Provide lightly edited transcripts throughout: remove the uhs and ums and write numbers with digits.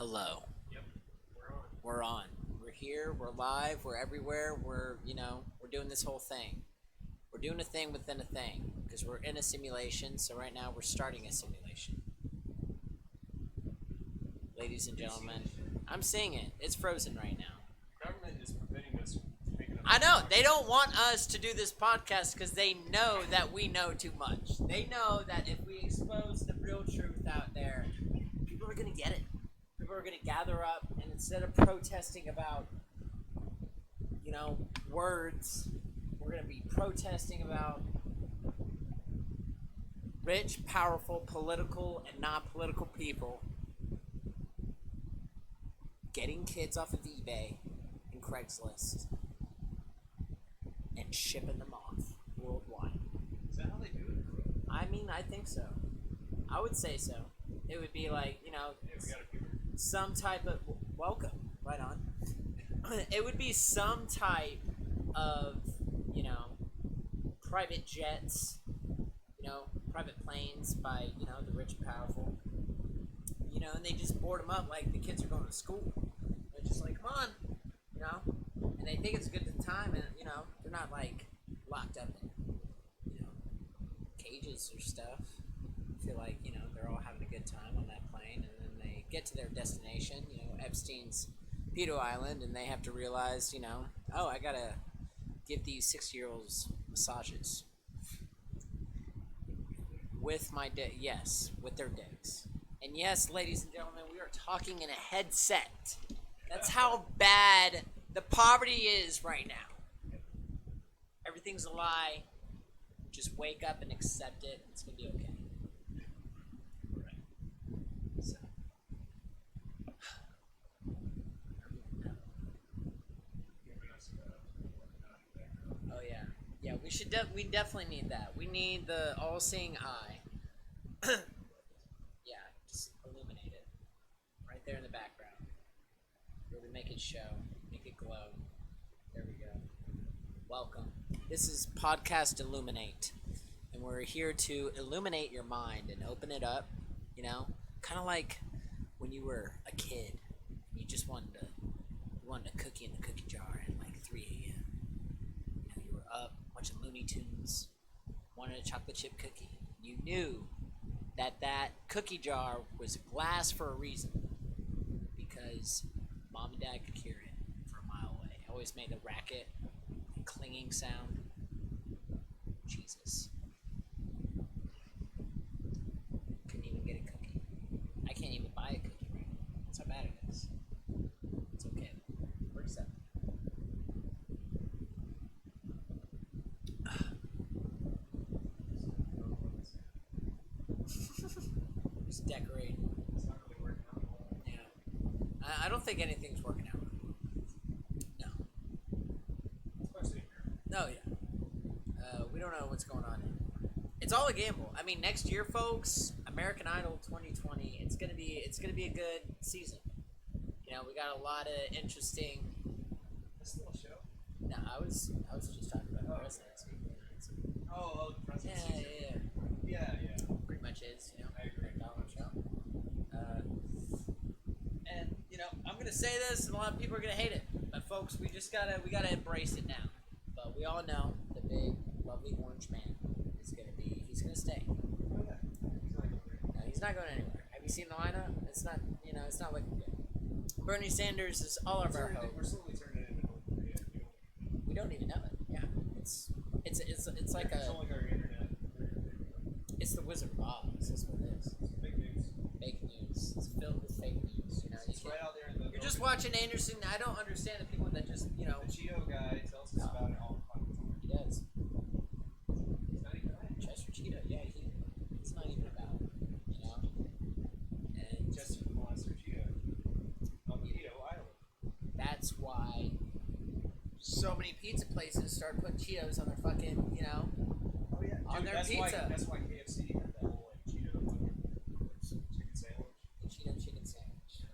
Hello. Yep, we're on. We're on. We're here. We're live. We're everywhere. We're doing this whole thing. We're doing a thing within a thing because we're in a simulation. So right now we're starting a simulation. Ladies and gentlemen, I'm seeing it. It's frozen right now. Government is preventing us from making a I know. They don't want us to do this podcast because they know that we know too much. They know that if we expose the real truth out there, people are going to get it. People are going to gather up, and instead of protesting about, words, we're going to be protesting about rich, powerful, political, and non-political people getting kids off of eBay and Craigslist and shipping them off worldwide. Is that how they do it? I mean, I think so. I would say so. It would be like, Yeah, we got a viewer. some type of welcome, right on. It would be some type of, private jets, private planes by, the rich and powerful. And they just board them up like the kids are going to school. They're just like, come on, and they think it's a good time, and they're not like locked up in, cages or stuff. I feel like they're all having a good time on that plane, and then they get to their destination, Epstein's Pedo Island, and they have to realize, oh, I gotta give these 6-year-olds massages with my yes, with their dicks. And yes, ladies and gentlemen, we are talking in a headset. That's how bad the poverty is right now. Everything's a lie. Just wake up and accept it. It's gonna be okay. So. Oh yeah, yeah. We should. We definitely need that. We need the all-seeing eye. Yeah, just illuminate it right there in the background. Really make it show, make it glow. There we go. Welcome. This is Podcast Illuminate, and we're here to illuminate your mind and open it up. Kind of like when you were a kid, and you just wanted a cookie in the cookie jar at like 3 a.m. You were up, watching Looney Tunes, wanted a chocolate chip cookie. You knew that cookie jar was glass for a reason, because mom and dad could hear it from a mile away. It always made a racket, a clinging sound. Jesus. Couldn't even get a cookie. I can't even buy a cookie right now. That's how bad it is. It's okay. We're accepting. Just decorate. It's not really working out well. Yeah. I don't think anything's working out. No. Especially here. No, yeah. We don't know what's going on anymore. It's all a gamble. I mean, next year, folks, American Idol 2020. It's gonna be a good season. We got a lot of interesting. This little show? No, I was just talking about the Oh, presidency. Oh, the presidency. Yeah. Yeah. Pretty much is. I agree. Donald Trump. And I'm gonna say this, and a lot of people are gonna hate it, but folks, we gotta embrace it now. But we all know the big, lovely orange man he's gonna stay. Oh, yeah. No, he's not going anywhere. Have you seen the lineup? It's not, it's not looking good. Bernie Sanders is all of our hope. We're slowly turning it into North Korea. We don't even know it. Yeah, it's like controlling our internet. it's the Wizard of Oz. That's what it is. It's fake news. Fake news. It's filled with fake news. It's right out there in the. You're just watching Anderson. I don't understand the people that just The Cheeto guy tells us about it all the time. He does. He's not even right. Chester Cheetah, yeah, it's not even about, and Chester the Monster Cheeto. On Pedo Island. that's why so many pizza places start putting Cheetos on their fucking, Oh yeah. On Dude, their that's pizza. That's why KFC had that whole Cheeto chicken sandwich. the Cheeto chicken sandwich.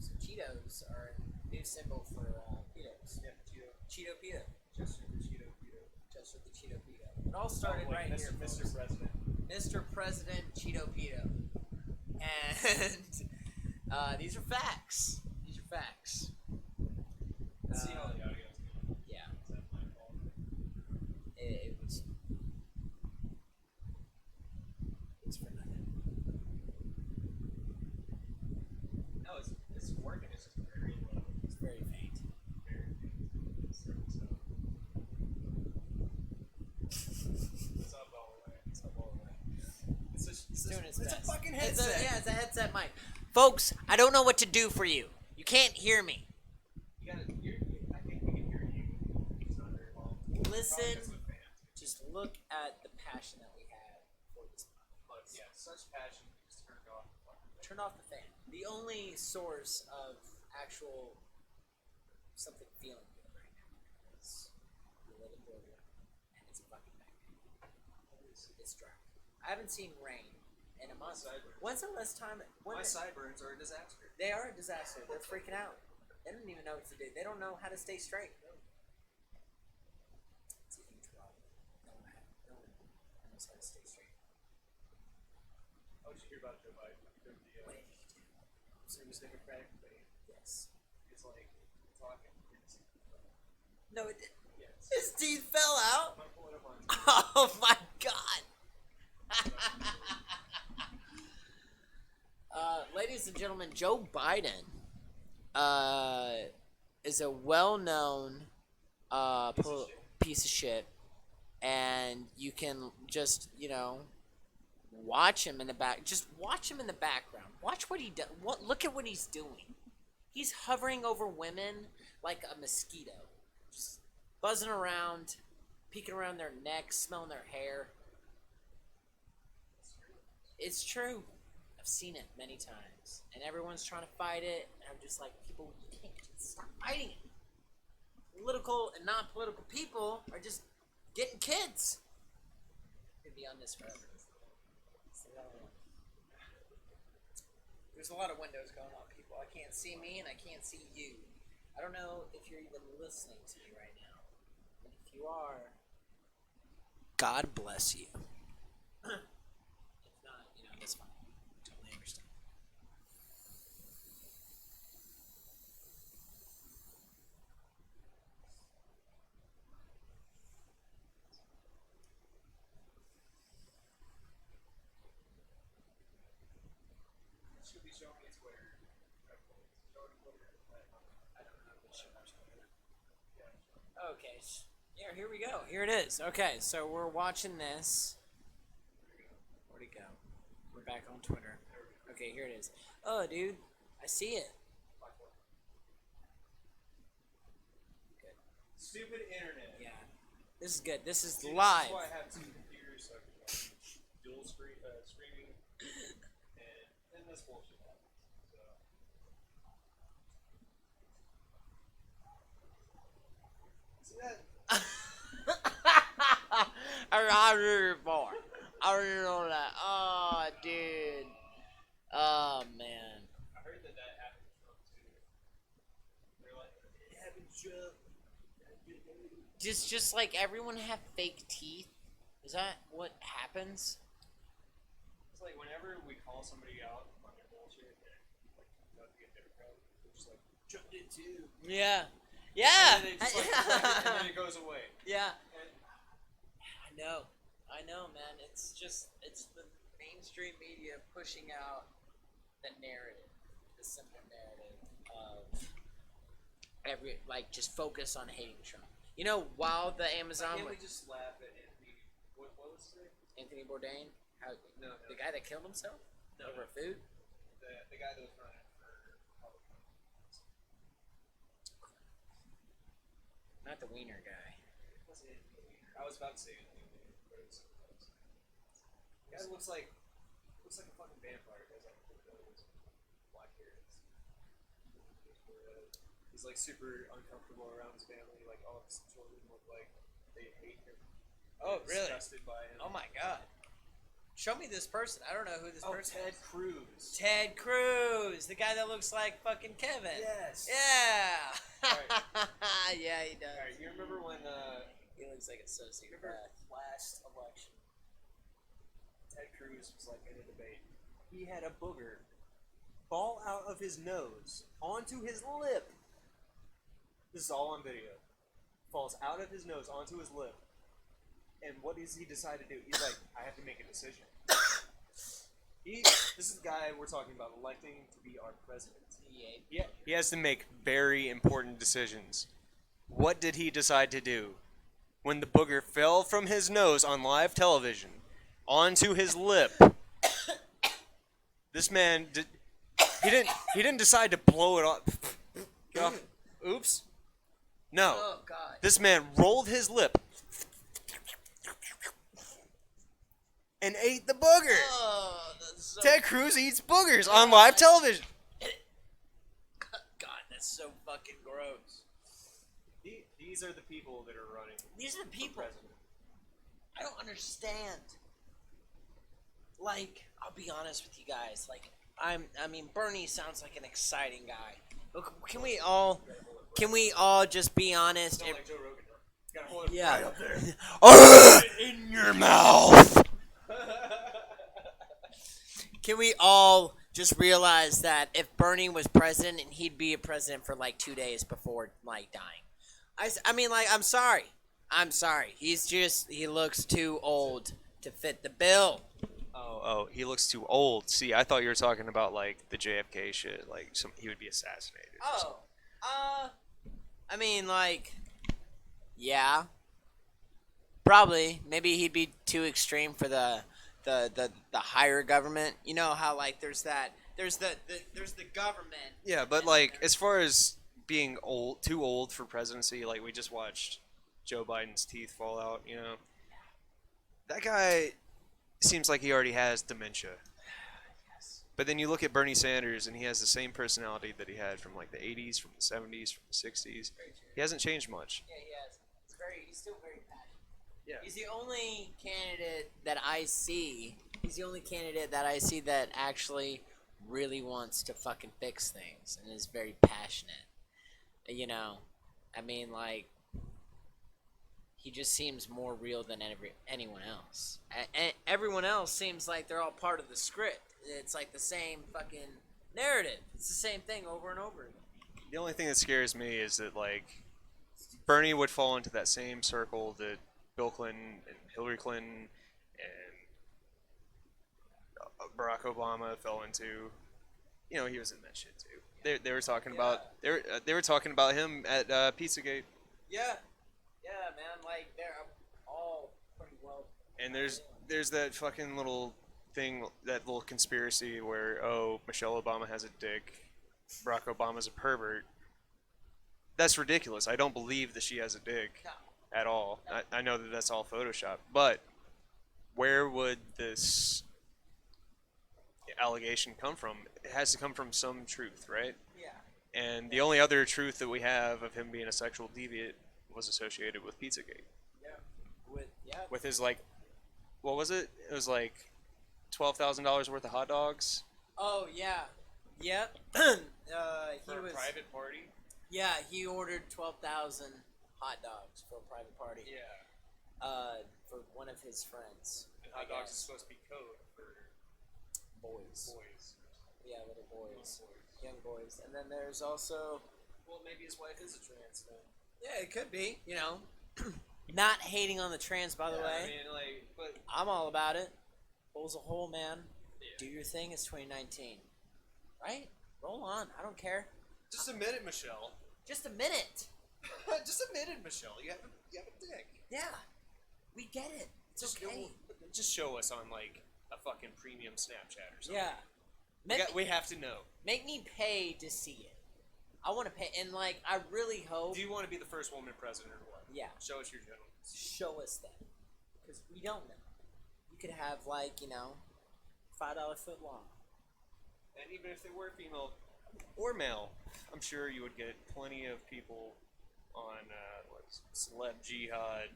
So Cheetos are a new symbol for Pedos. Yeah, Cheeto. Cheeto Pedo. Chester the Cheeto Pedo. Chester the Cheeto Pedo. It all started Oh, wait, right here, Mr. folks. President. Mr. President Cheeto Pedo. And These are facts. These are facts. Let's see how the audio's going. Yeah, Is that my fault? it was. It's for nothing. No, it's working. It's just very low. It's very faint. Very faint. So, it's up all the way. It's up all the way. It's doing its it's best. a fucking It's headset. it's a headset mic. Folks, I don't know what to do for you. You can't hear me. You gotta. I think we can hear you. It's not very well. Listen. Probably 'cause of the fans. Just look at the passion that we have for this podcast. Look, yeah, such passion. You just turned off the fucking thing. Turn off the fan. The only source of actual something feeling good right now is we live in Georgia and it's fucking magnet. It's dry. I haven't seen rain in a month. Sideburns. When's the last time? My sideburns are a disaster. They are a disaster. They're freaking out. They don't even know what to do. They don't know how to stay straight. It's a huge problem. No one knows how to stay straight. How did you hear about Joe Biden? What did he do? So he was Democratic debate. Yes. It's like talking. No, it didn't. Yes. His teeth fell out. I'm gonna pull it up on. Oh my god. Ladies and gentlemen, Joe Biden is a well-known piece of shit, and you can just watch him in the back. Just watch him in the background. Watch what he does. Look at what he's doing. He's hovering over women like a mosquito, just buzzing around, peeking around their necks, smelling their hair. It's true. I've seen it many times, and everyone's trying to fight it. And I'm just like, people, you can't just stop fighting it. Political and non-political people are just getting kids. Could be on this forever. There's a lot of windows going on, people. I can't see me, and I can't see you. I don't know if you're even listening to me right now. And if you are, God bless you. If not, that's fine. Totally understand. Should be showing me Twitter. I don't know what show I'm talking about. Okay. Yeah, here we go. Here it is. Okay, so we're watching this. Where'd it go? We're back on Twitter. Okay, here it is. Oh, dude. I see it. Good. Stupid internet. Yeah. This is good. This is See, live. This is why I have two computers, so I can dual streaming, and this bullshit happens. So. See that? I really far. I really know that. Oh, dude. Oh, man. I heard that happened to Trump too. They're like, it happened to Trump. Just like everyone have fake teeth. Is that what happens? It's like whenever we call somebody out on their bullshit and like not to get Democrat, they're just like, Trump did too. Yeah. Yeah. And then, they just, like, and then it goes away. Yeah. And I know, man. It's the mainstream media pushing out the narrative, the simple narrative of just focus on hating Trump. While the Amazon, can't we just laugh at Anthony? What was his name? Anthony Bourdain, No. the guy that killed himself over food. The guy that was running for Republican. Not the wiener guy. Was it Anthony Weiner? I was about to say Anthony Weiner, but it's close. The guy looks like a fucking vampire. He has like black hair. He's like super uncomfortable around his family. Like all of his children look like they hate him. Oh, really? Disgusted by him. Oh my god. Show me this person. I don't know who this person Ted is. Cruz. Ted Cruz, the guy that looks like fucking Kevin. Yes. Yeah. Right. Yeah, he does. Alright, you remember when He looks like a sociopath. last election Ted Cruz was like in a debate. He had a booger fall out of his nose onto his lip. This is all on video. Falls out of his nose onto his lip. And what does he decide to do? He's like, I have to make a decision. This is the guy we're talking about electing to be our president. Yeah, he has to make very important decisions. What did he decide to do? When the booger fell from his nose on live television onto his lip, this man he didn't decide to blow it off. Get off. Oops. No. Oh God. This man rolled his lip and ate the booger. Oh, that's so. Ted Cruz eats boogers on live television. God, that's so fucking gross. These are the people that are running. These are the people. For president. I don't understand. Like, I'll be honest with you guys. Like, I mean, Bernie sounds like an exciting guy. But can we all just be honest? Like Joe Rogan. You gotta hold it Yeah. right up there. In your mouth. Can we all just realize that if Bernie was president, and he'd be a president for like 2 days before like dying? I mean, like, I'm sorry. He looks too old to fit the bill. Oh, he looks too old. See, I thought you were talking about like the JFK shit. Like, he would be assassinated. Oh, I mean, like, yeah, probably. Maybe he'd be too extreme for the higher government. You know how like there's the government. Yeah, but like as far as being too old for presidency, like we just watched Joe Biden's teeth fall out. You know, that guy seems like he already has dementia. Yes. But then you look at Bernie Sanders, and he has the same personality that he had from like the 80s, from the 70s, from the 60s. He hasn't changed much. Yeah, he has. He's still very passionate. Yeah. He's the only candidate that I see. That actually really wants to fucking fix things and is very passionate. You know, I mean, like, he just seems more real than anyone else. Everyone else seems like they're all part of the script. It's like the same fucking narrative. It's the same thing over and over again. The only thing that scares me is that like Bernie would fall into that same circle that Bill Clinton and Hillary Clinton and Barack Obama fell into. You know, he was in that shit too. They were talking about they were talking about him at Pizzagate. Yeah, man. Like they're all pretty well. And there's that fucking little thing, that little conspiracy where Michelle Obama has a dick, Barack Obama's a pervert. That's ridiculous. I don't believe that she has a dick at all. I know that that's all Photoshop. But where would this allegation come from? It has to come from some truth, right? Yeah. And the only other truth that we have of him being a sexual deviant was associated with Pizzagate. Yeah. With his like, what was it? It was like $12,000 worth of hot dogs. Oh yeah. Yep. For He was. a private party. Yeah, he ordered 12,000 hot dogs for a private party. Yeah. For one of his friends. And hot dogs is supposed to be code for boys. boys. Yeah, little boys. Young boys. And then there's also. Well, maybe his wife is a trans man. Yeah, it could be. You know, not hating on the trans, by the way. I mean, like, but I'm all about it. Hole's a hole, man. Yeah. Do your thing. It's 2019, right? Roll on. I don't care. just admit it, Michelle. Just a minute. Just admit it, Michelle. You have a dick. Yeah, we get it. It's Just okay. just show us on like a fucking premium Snapchat or something. Yeah. We have to know. Make me pay to see it. I want to pay, and like I really hope. Do you want to be the first woman president or what? Yeah. Show us your genitals. Show us that, because we don't know. You could have like $5 foot long. And even if they were female or male, I'm sure you would get plenty of people on Celeb Jihad.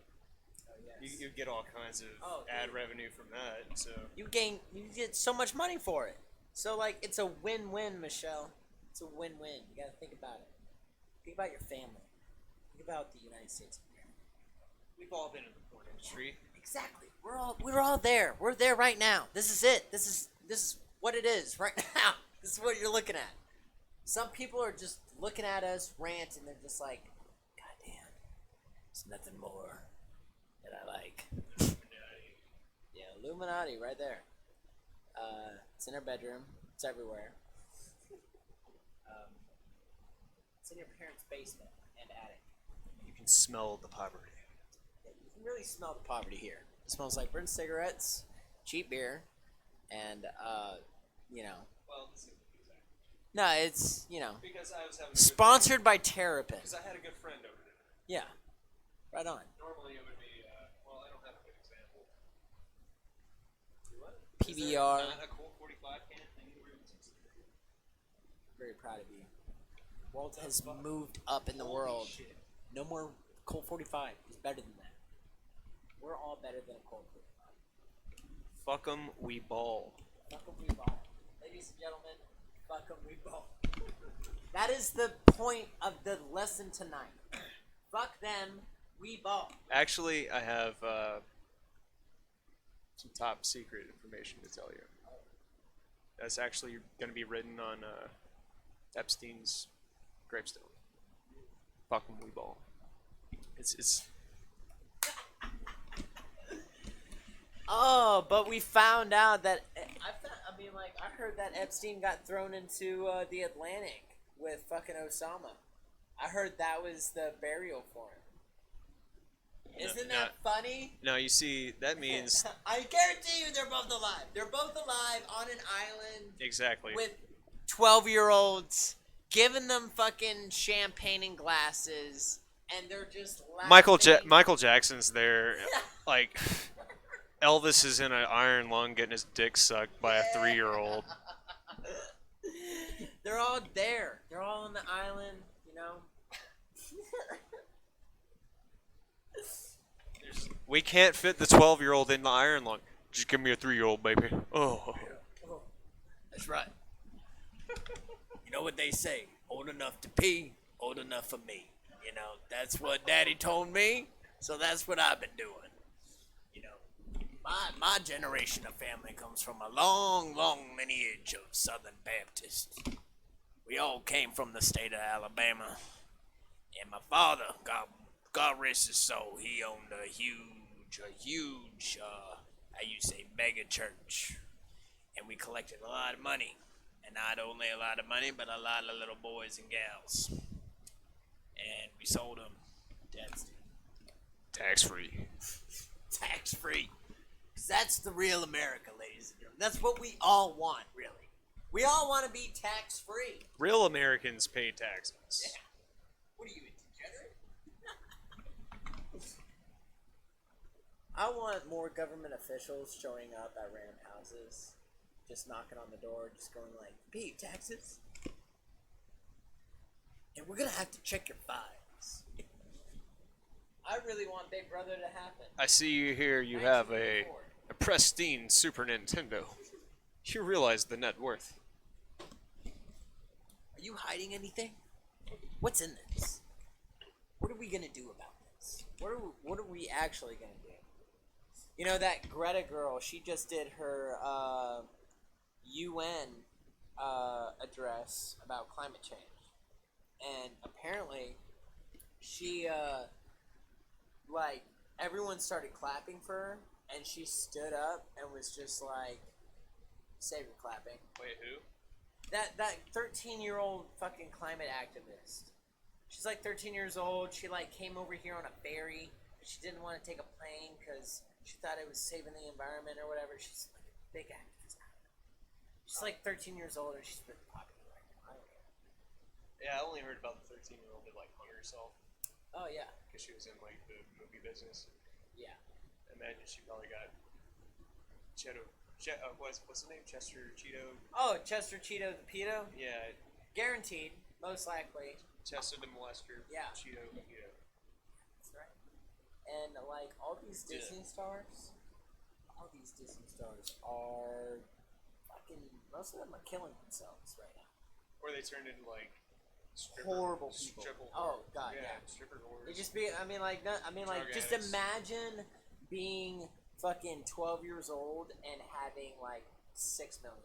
Yes. You'd get all kinds of ad revenue from that. So You get so much money for it. So like it's a win-win, Michelle. It's a win-win. You gotta think about it. Think about your family. Think about the United States of America. we've all been in the porn industry. Exactly. We're all there. We're there right now. This is it. This is what it is right now. This is what you're looking at. Some people are just looking at us rant and they're just like, God damn, there's nothing more that I like. Yeah, Illuminati right there. It's in our bedroom. It's everywhere. It's in your parents' basement and attic. You can smell the poverty. Yeah, you can really smell the poverty here. It smells like burnt cigarettes, cheap beer, and you know. Well, No, it's because I was having sponsored by Terrapin. because I had a good friend over there. Yeah, right on. Normally it would be I don't have a good example. What? PBR. Not a Colt 45 can anywhere in Cincinnati. Very proud of you. World has moved up in the world. Shit. No more Colt 45. It's better than that. We're all better than a Colt 45. Fuck 'em, we ball. Fuck 'em, we ball. Ladies and gentlemen, fuck 'em, we ball. That is the point of the lesson tonight. Fuck them, we ball. Actually, I have some top secret information to tell you. That's actually going to be written on Epstein's gravestone. Fuck 'em, we ball. It's. Oh, but we found out that I heard that Epstein got thrown into the Atlantic with fucking Osama. I heard that was the burial for him. Isn't that funny? No, you see, that means I guarantee you they're both alive. They're both alive on an island exactly. with 12-year-olds, giving them fucking champagne and glasses, and they're just laughing. Michael Jackson's there, like Elvis is in an iron lung getting his dick sucked by a 3-year-old. They're all there. They're all on the island, you know. We can't fit the 12-year-old in the iron lung. Just give me a 3-year-old, baby. Oh. That's right. You know what they say? Old enough to pee, old enough for me. You know, that's what Daddy told me, so that's what I've been doing. You know, my generation of family comes from a long, long lineage of Southern Baptists. We all came from the state of Alabama. And my father, God rest his soul, he owned a huge, how you say, mega church. And we collected a lot of money. And not only a lot of money, but a lot of little boys and gals. And we sold them to Epstein. Tax-free. Tax-free. Because that's the real America, ladies and gentlemen. That's what we all want, really. We all want to be tax-free. Real Americans pay taxes. Yeah. What are you, a degenerate? I want more government officials showing up at random houses, just knocking on the door, just going like, pay taxes? And we're going to have to check your files. I really want Big Brother to happen. I see you here. You have a pristine Super Nintendo. You realize the net worth. Are you hiding anything? What's in this? What are we going to do about this? What are we actually going to do? You know, that Greta girl, she just did her UN address about climate change. And apparently, she, everyone started clapping for her, and she stood up and was just like, save your clapping. Wait, who? That 13-year-old fucking climate activist. She's like 13 years old. She came over here on a ferry. She didn't want to take a plane because she thought it was saving the environment or whatever. She's like a big activist. She's like 13 years old and she's really popular right now. I don't care. Yeah, I only heard about the 13-year-old that hung herself Oh yeah. because she was in the movie business. Yeah. Imagine she probably got Cheeto. What's the name? Cheeto. Oh, Chester Cheeto the Pedo? Yeah, Guaranteed, most likely. Chester the molester. Yeah. Cheeto the Pedo. That's right. And all these Disney stars, are fucking. Most of them are killing themselves right now. Or they turned into Horrible people. Oh god, yeah. Stripper whores. It just be. Just addicts. imagine being fucking 12 years old and having $6 million.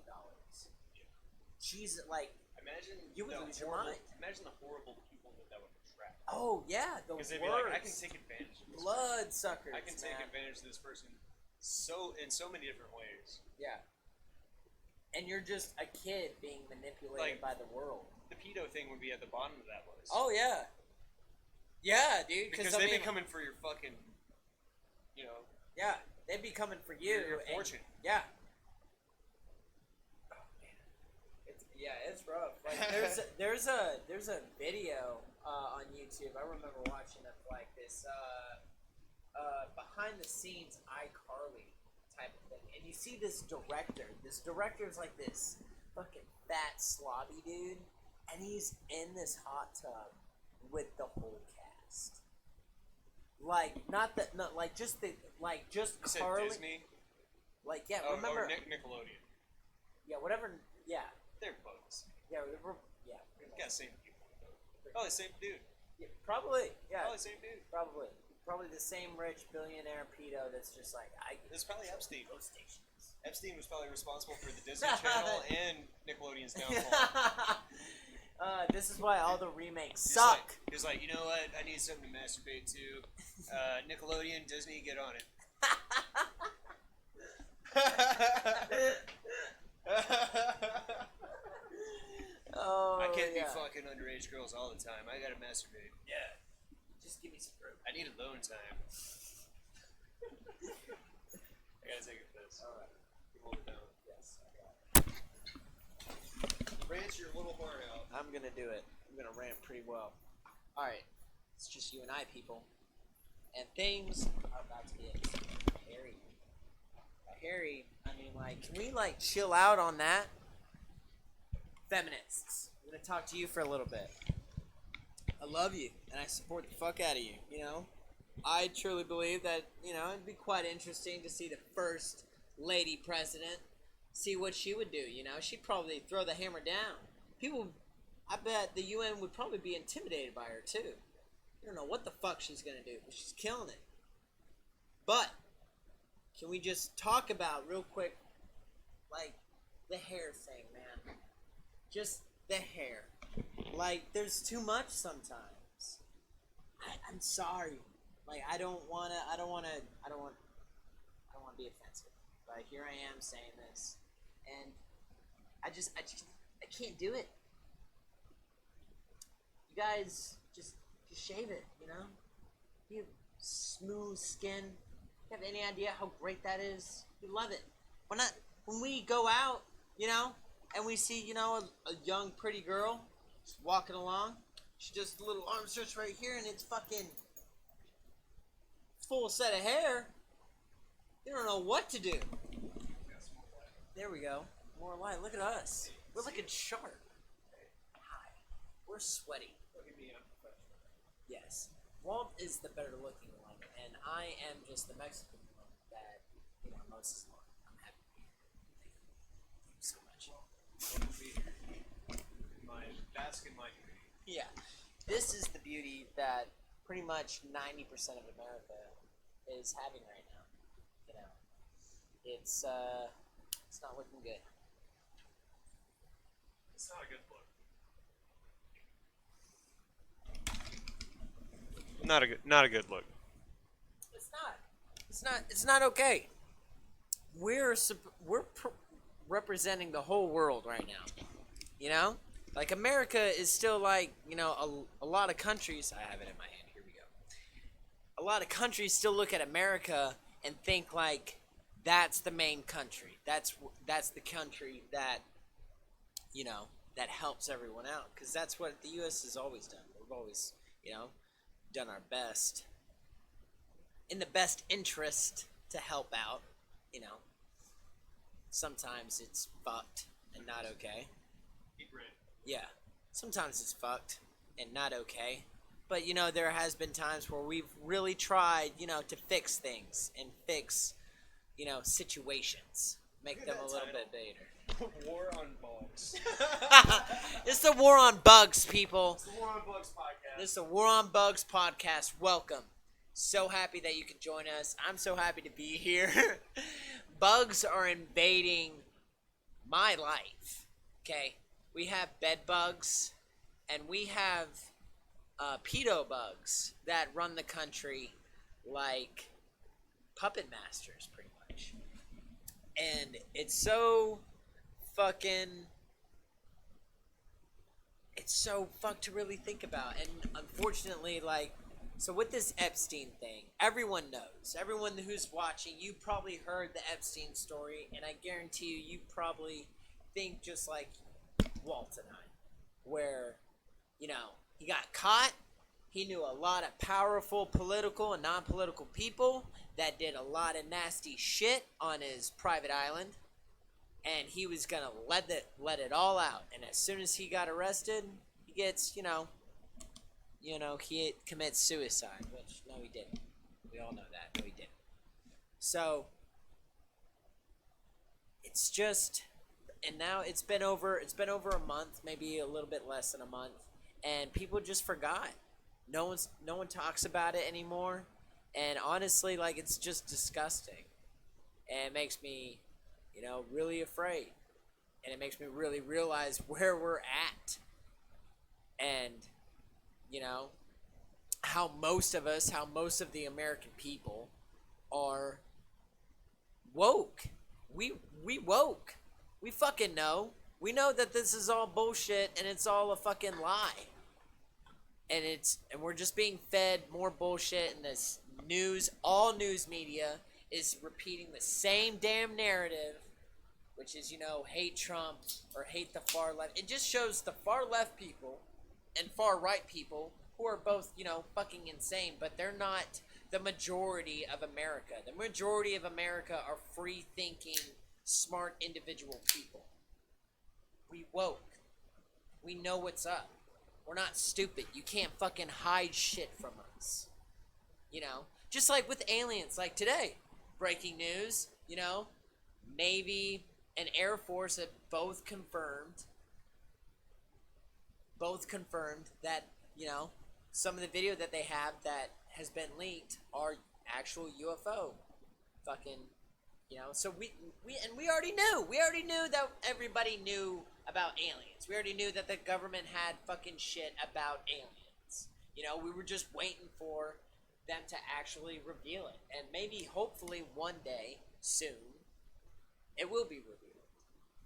Jesus, like Imagine you would the lose your horrible- mind. Imagine the horrible people that would attract. Oh yeah, the Because words. they'd be like, I can take advantage of this. Blood suckers. I can take man. advantage of this person in so many different ways. Yeah. And you're just a kid being manipulated Like- by the world. The pedo thing would be at the bottom of that list. Oh yeah. Yeah, dude. because I they'd mean, be coming for your fucking, yeah, they'd be coming for you. your and- fortune. Yeah. It's rough. Like there's a video on YouTube. I remember watching it like this behind the scenes iCarly type of thing, and you see this director. This director is like this fucking fat slobby dude, and he's in this hot tub with the whole cast. Like just You said Carly. Disney? Like yeah, Oh, remember? or Nickelodeon. Yeah, whatever. Yeah, They're both. yeah, They've got the same people. Probably the same dude. yeah, probably. Yeah, Probably the same dude. probably the same rich billionaire pedo that's just like It's probably Epstein. Those stations. Epstein was probably responsible for the Disney Channel and Nickelodeon's downfall. This is why all the remakes He's suck. Like, he was like, you know what? I need something to masturbate to. Nickelodeon, Disney, get on it. Oh, I can't yeah. be fucking underage girls all the time. I gotta masturbate. Yeah. Just give me some fruit. I need alone time. I gotta take a piss. All right. You hold it down. Yes. I got it. Rant your little heart out. I'm gonna do it. I'm gonna rant pretty well. All right. It's just you and I, people, and things are about to get hairy. Harry, I mean, like, can we like chill out on that? Feminists, I'm gonna talk to you for a little bit. I love you, and I support the fuck out of you. You know, I truly believe that it'd be quite interesting to see the first lady president, see what she would do. You know, she'd probably throw the hammer down. People, I bet the UN would probably be intimidated by her too. I don't know what the fuck she's gonna do, but she's killing it. But can we just talk about real quick, like, the hair thing, man? Just the hair. Like, there's too much sometimes. I'm sorry. Like, I don't want to be offensive. But here I am saying this. And I can't do it. You guys, just shave it, you know? You have smooth skin. You have any idea how great that is? You love it. When we go out, and we see, a young, pretty girl just walking along, she does the little arm stretch right here, and it's fucking full set of hair. You don't know what to do. There we go. More light. Look at us. We're looking sharp. Hi. We're sweaty. Yes. Walt is the better looking one, and I am just the Mexican one that, Moses is long. I'm happy to be here. Thank you so much. Bask in my beauty. Yeah. This is the beauty that pretty much 90% of America is having right now. It's not looking good. It's not a good look. Not a good look. It's not okay. We're representing the whole world right now. Like America is still like, a lot of countries. I have it in my hand. Here we go. A lot of countries still look at America and think like that's the main country. That's the country that, that helps everyone out, because that's what the U.S. has always done. We've always, done our best in the best interest to help out. Sometimes it's fucked and not okay. Yeah, sometimes it's fucked and not okay. But, there has been times where we've really tried, to fix things and fix, situations. Make them a little bit better. War on Bugs. It's the War on Bugs, people. It's the War on Bugs podcast. This is the War on Bugs podcast. Welcome. So happy that you could join us. I'm so happy to be here. Bugs are invading my life. Okay? we have bed bugs, and we have pedo bugs that run the country like puppet masters, pretty much. And it's so fucking. It's so fucked to really think about. And unfortunately, like, so with this Epstein thing, everyone knows. Everyone who's watching, you probably heard the Epstein story, and I guarantee you probably think just like Walt and I, where, you know, he got caught. He knew a lot of powerful political and non-political people that did a lot of nasty shit on his private island, and he was gonna let it all out. And as soon as he got arrested, he gets, he commits suicide. Which no, he didn't. We all know that. No, he didn't. So it's just, and now it's been over a month, maybe a little bit less than a month, and people just forgot. No one talks about it anymore, and honestly, like, it's just disgusting, and it makes me, really afraid, and it makes me really realize where we're at, and how most of the American people are woke. We woke. We fucking know. We know that this is all bullshit and it's all a fucking lie. And we're just being fed more bullshit, and this all news media is repeating the same damn narrative, which is, hate Trump or hate the far left. It just shows the far left people and far right people who are both, fucking insane, but they're not the majority of America. The majority of America are free-thinking, smart individual people. We woke. We know what's up. We're not stupid. You can't fucking hide shit from us. Just like with aliens, like today, breaking news, Navy and Air Force have both confirmed that, some of the video that they have that has been leaked are actual UFO fucking, so we already knew that everybody knew about aliens. We already knew that the government had fucking shit about aliens. We were just waiting for them to actually reveal it. And maybe, hopefully, one day, soon, it will be revealed.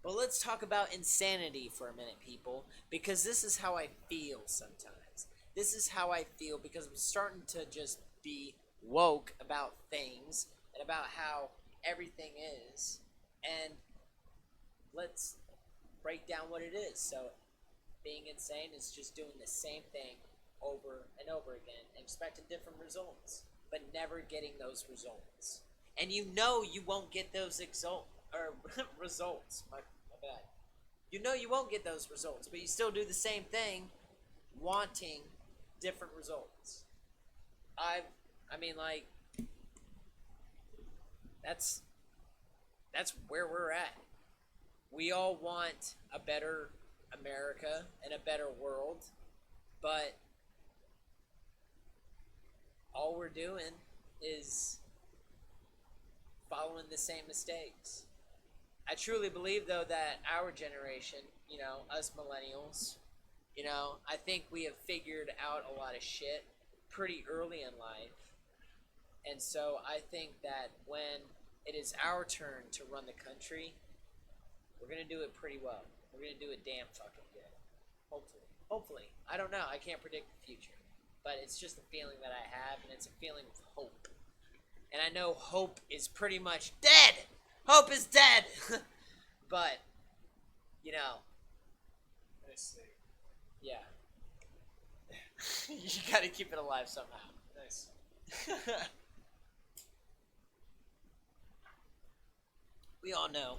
But let's talk about insanity for a minute, people, because this is how I feel sometimes. This is how I feel because I'm starting to just be woke about things and about how everything is. And let's break down what it is. So being insane is just doing the same thing over and over again and expecting different results, but never getting those results. And you won't get those results. My bad. You won't get those results, but you still do the same thing, wanting different results. That's where we're at. We all want a better America and a better world, but all we're doing is following the same mistakes. I truly believe, though, that our generation, us millennials, I think we have figured out a lot of shit pretty early in life. And so I think that when it is our turn to run the country, we're going to do it pretty well. We're going to do it damn fucking good. Hopefully. Hopefully. I don't know. I can't predict the future. But it's just a feeling that I have, and it's a feeling of hope. And I know hope is pretty much dead! Hope is dead! But, Nice thing. yeah. You gotta keep it alive somehow. Nice. We all know.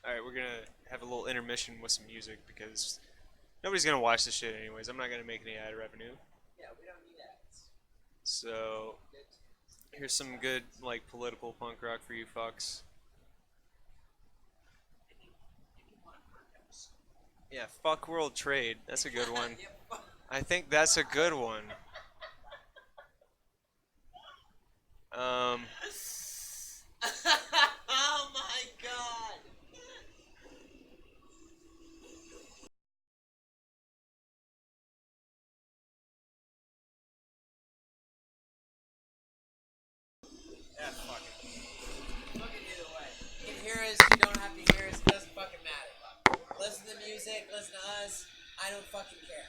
Alright, we're gonna have a little intermission with some music because nobody's gonna watch this shit anyways. I'm not gonna make any ad revenue. Yeah, we don't need ads. So, here's some good, political punk rock for you fucks. Yeah, fuck World Trade. That's a good one. I think that's a good one. music, listen to us. I don't fucking care.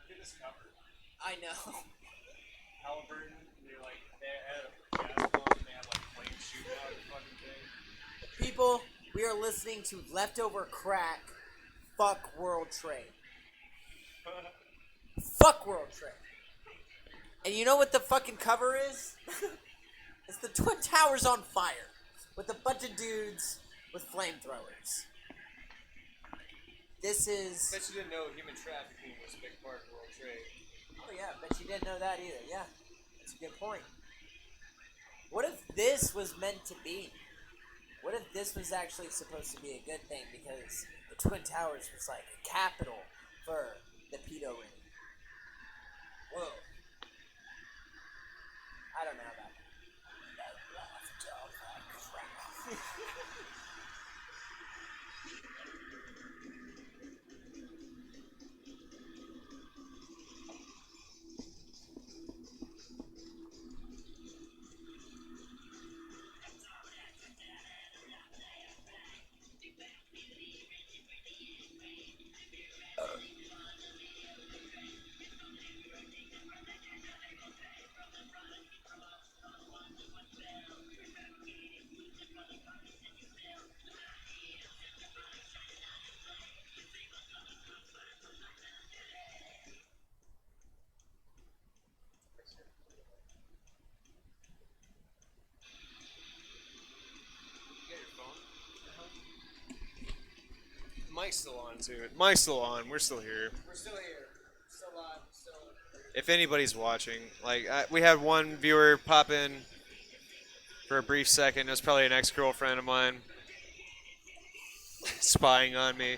Look at this cover. I know. Halliburton, they had a gas pump and they had like flames shooting out of the fucking thing. People, we are listening to Leftover Crack. Fuck World Trade. Fuck World Trade. And you know what the fucking cover is? It's the Twin Towers on fire with a bunch of dudes with flamethrowers. This is... Bet you didn't know human trafficking was a big part of World Trade. Oh yeah, bet you didn't know that either. Yeah, that's a good point. What if this was meant to be? What if this was actually supposed to be a good thing because the Twin Towers was like a capital for the Pedo ring? Whoa. I don't know about that. Mike's still on too. Mike's still on. We're still here. We're still here. Still live. Still. If anybody's watching, we had one viewer pop in for a brief second. It was probably an ex-girlfriend of mine spying on me.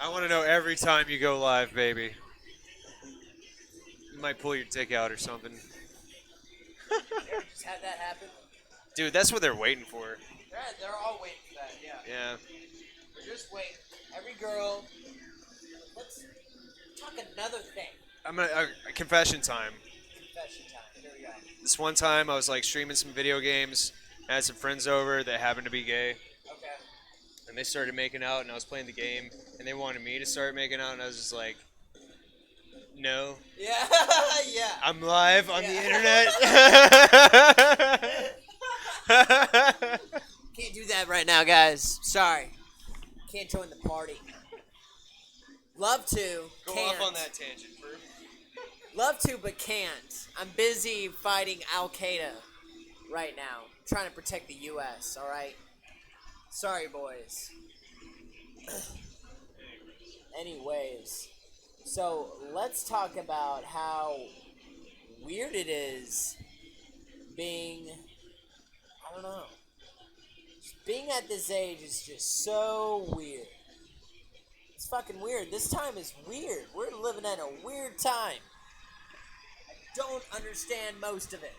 I want to know every time you go live, baby. You might pull your dick out or something. You ever just had that happen? Dude, that's what they're waiting for. They're all waiting for that. Yeah. Yeah. Just wait. Every girl. Let's talk another thing. I'm gonna confession time. Confession time. Here we go. This one time I was streaming some video games. I had some friends over that happened to be gay, Okay. and they started making out, and I was playing the game, and they wanted me to start making out, and I was just like, no. Yeah. Yeah. I'm live on the internet. Can't do that right now, guys. Sorry. Can't join the party. Love to. Go can't. off on that tangent, bro. Love to, but can't. I'm busy fighting Al Qaeda right now. Trying to protect the U.S., alright? Sorry, boys. Anyways. So, let's talk about how weird it is being... I don't know. Being at this age is just so weird. It's fucking weird. This time is weird. We're living at a weird time. I don't understand most of it.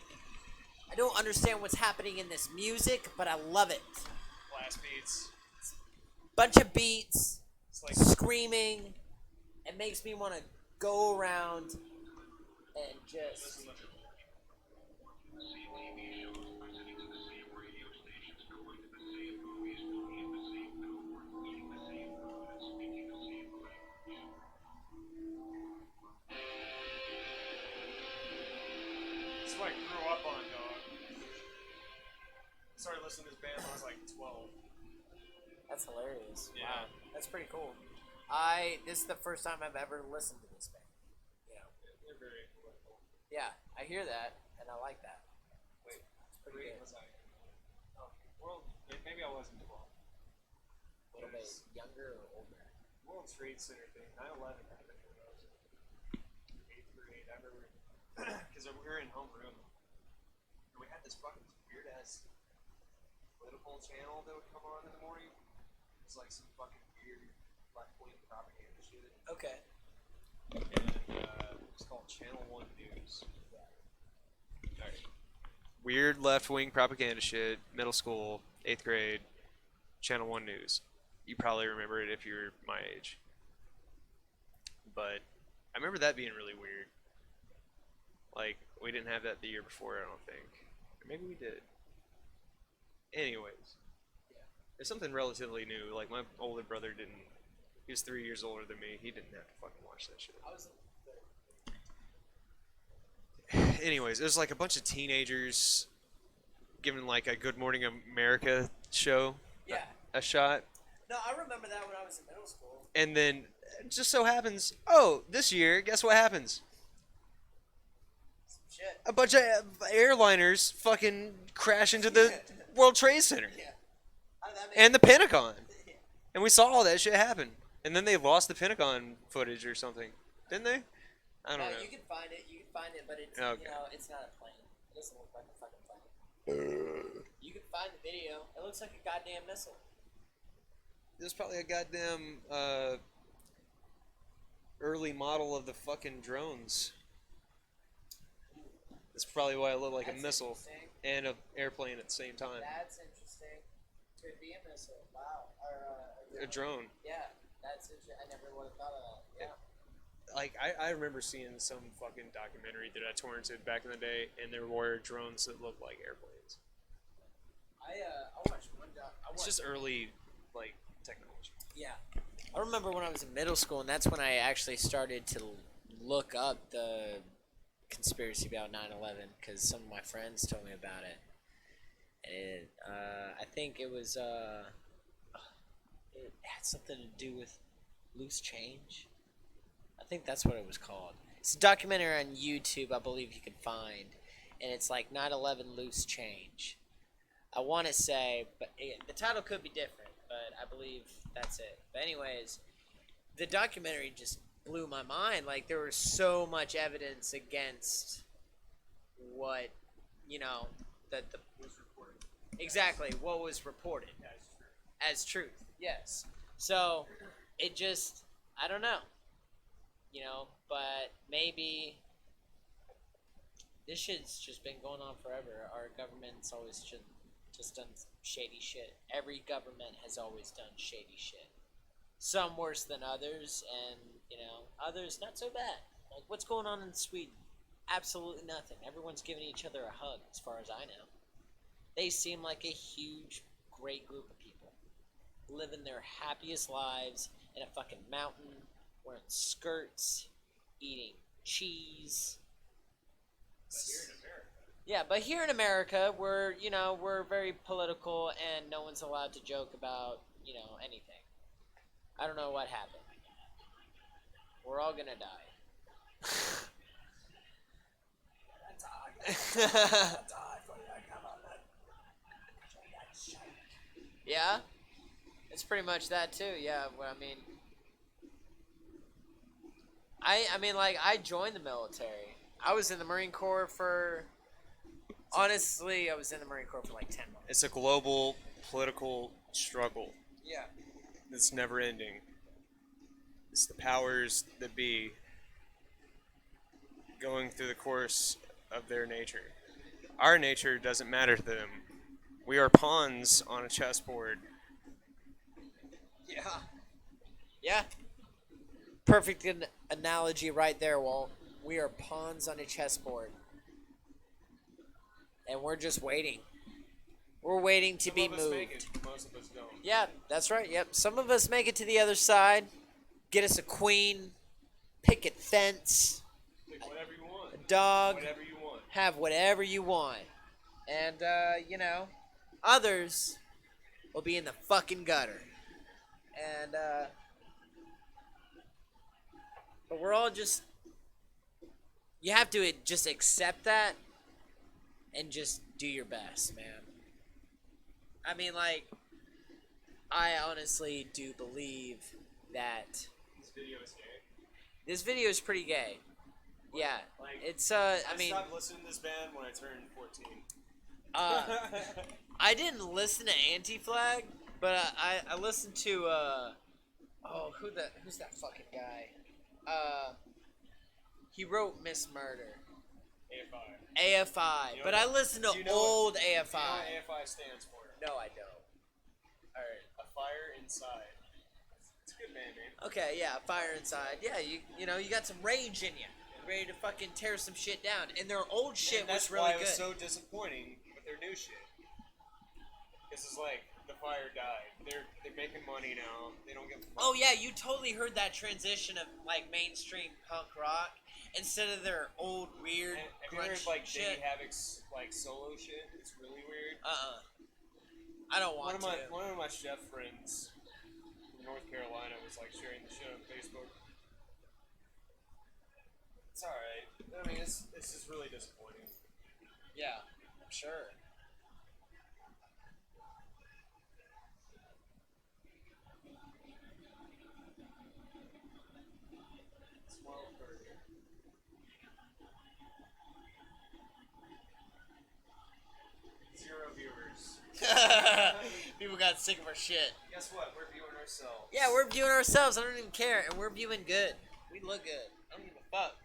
I don't understand what's happening in this music, but I love it. Blast beats. Bunch of beats, It's like screaming. It makes me want to go around and just... This is what I grew up on, dog. I started listening to this band when I was like 12. That's hilarious. Yeah. Wow. That's pretty cool. This is the first time I've ever listened to this band. You know. They're very political. Yeah, I hear that, and I like that. Wait, It's pretty good. was I? Oh, maybe I wasn't 12. A little bit younger or older. World Trade Center thing, 9/11 happened when I was in 8th grade. I remember because we were in homeroom, and we had this fucking weird ass political channel that would come on in the morning. It was like some fucking weird left-wing propaganda shit. Okay. And it was called Channel 1 News. Alright. Weird left-wing propaganda shit, middle school, 8th grade, Channel 1 News. You probably remember it if you're my age. But I remember that being really weird. We didn't have that the year before, I don't think. Or maybe we did. Anyways, there's something relatively new. Like my older brother didn't. He was 3 years older than me. He didn't have to fucking watch that shit. I was. Anyways, it was like a bunch of teenagers giving like a Good Morning America show Yeah. a shot, No, I remember that when I was in middle school. and then it just so happens, oh, this year, guess what happens? Some shit. A bunch of airliners fucking crash into the World Trade Center Yeah. How did that make and the Pentagon, Yeah. and we saw all that shit happen. And then they lost the Pentagon footage or something, didn't they? I don't know. You can find it. You can find it, but it's Okay. it's not a plane. It doesn't look like a fucking plane. You can find the video. It looks like a goddamn missile. There's probably a goddamn early model of the fucking drones. That's probably why it looked like That's a missile interesting. and an airplane at the same time. That's interesting. Could be a missile. Wow. Or A drone. Yeah. That's interesting. I never would have thought of that. Yeah. Like I remember seeing some fucking documentary that I torrented back in the day, and there were drones that looked like airplanes. I watched one doc. It's just early like technology. Yeah. I remember when I was in middle school, and that's when I actually started to look up the conspiracy about 9/11 because some of my friends told me about it. And I think it was it had something to do with loose change. I think that's what it was called. It's a documentary on YouTube, I believe you can find, and it's like 9/11 loose change. I want to say, but the title could be different, but I believe that's it. But anyways, the documentary just blew my mind. Like, there was so much evidence against what, that the exactly what was reported as truth. Yes. So it just, I don't know, but maybe this shit's just been going on forever. Our government's always just done shady shit. Every government has always done shady shit. Some worse than others, and others not so bad. Like, what's going on in Sweden? Absolutely nothing. Everyone's giving each other a hug, as far as I know. They seem like a huge, great group of people, living their happiest lives in a fucking mountain, wearing skirts, eating cheese. Yeah, but here in America, we're very political, and no one's allowed to joke about, anything. I don't know what happened. We're all gonna die. Yeah, it's pretty much that too. Yeah, well, I joined the military. I was in the Marine Corps for. Honestly, I was in the Marine Corps for like 10 months. It's a global political struggle. Yeah. It's never ending. It's the powers that be going through the course of their nature. Our nature doesn't matter to them. We are pawns on a chessboard. Yeah. Yeah. Perfect analogy right there, Walt. We are pawns on a chessboard. And we're just waiting. We're waiting to be moved. Make it, most of us don't. Yeah, that's right. Yep. Some of us make it to the other side, get us a queen, picket fence, Pick whatever you want. a dog, Whatever you want. have whatever you want. And, others will be in the fucking gutter. And, but we're all just, you have to just accept that and just do your best, man. I honestly do believe that This video is gay. this video is pretty gay. Yeah, Like, it's stopped listening to this band when I turned 14. I didn't listen to Anti-Flag, but I listened to who's that fucking guy? He wrote Miss Murder. AFI. But I listened to old AFI. Do you know what AFI stands for? No, I don't. Alright. A fire inside. It's a good band name. Okay, yeah, Fire Inside. Yeah, you got some rage in you. Ready to fucking tear some shit down. And their old shit was really That's why it was good. so disappointing with their new shit. This is like the fire died. They're making money now. They don't get. Oh yeah, you totally heard that transition of like mainstream punk rock instead of their old weird Have you heard grunge like shit. Davey Havoc's like solo shit? It's really weird. I don't want to. One of my chef friends from North Carolina was like sharing the shit on Facebook. It's alright. I mean, it's just really disappointing. Yeah, I'm sure. Small burger. Zero viewers. People got sick of our shit. Guess what? We're viewing ourselves. Yeah, we're viewing ourselves. I don't even care, and we're viewing good. We look good. I don't give a fuck.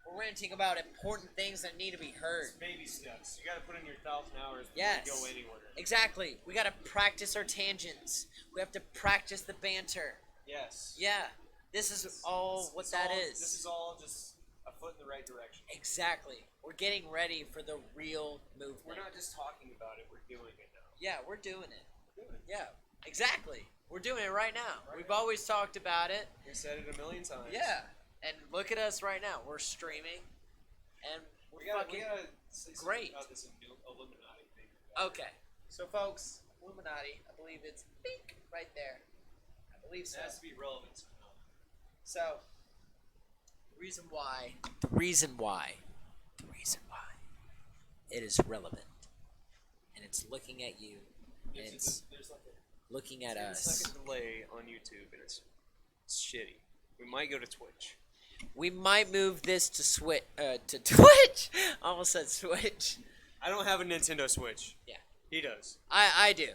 We're ranting about important things that need to be heard. It's baby steps. You gotta put in your 1,000 hours before Yes. you go anywhere. Exactly. We gotta practice our tangents. We have to practice the banter. Yes. Yeah. This is all what that is. This is all just a foot in the right direction. Exactly. We're getting ready for the real movement. We're not just talking about it, we're doing it now. Yeah, we're doing it. Yeah, exactly. We're doing it right now. We've always talked about it. We said it a million times. Yeah. And look at us right now. We're streaming. And we're We gotta say something great. about this Illuminati thing. Okay. So, folks, Illuminati, I believe it's pink right there. I believe so. It has to be relevant somehow. So, the reason why it is relevant, and it's looking at you, and it's There's like looking at a us. 10-second delay on YouTube, and it's shitty. We might go to Twitch. We might move this to to Twitch. I almost said Switch. I don't have a Nintendo Switch. Yeah. He does. I do.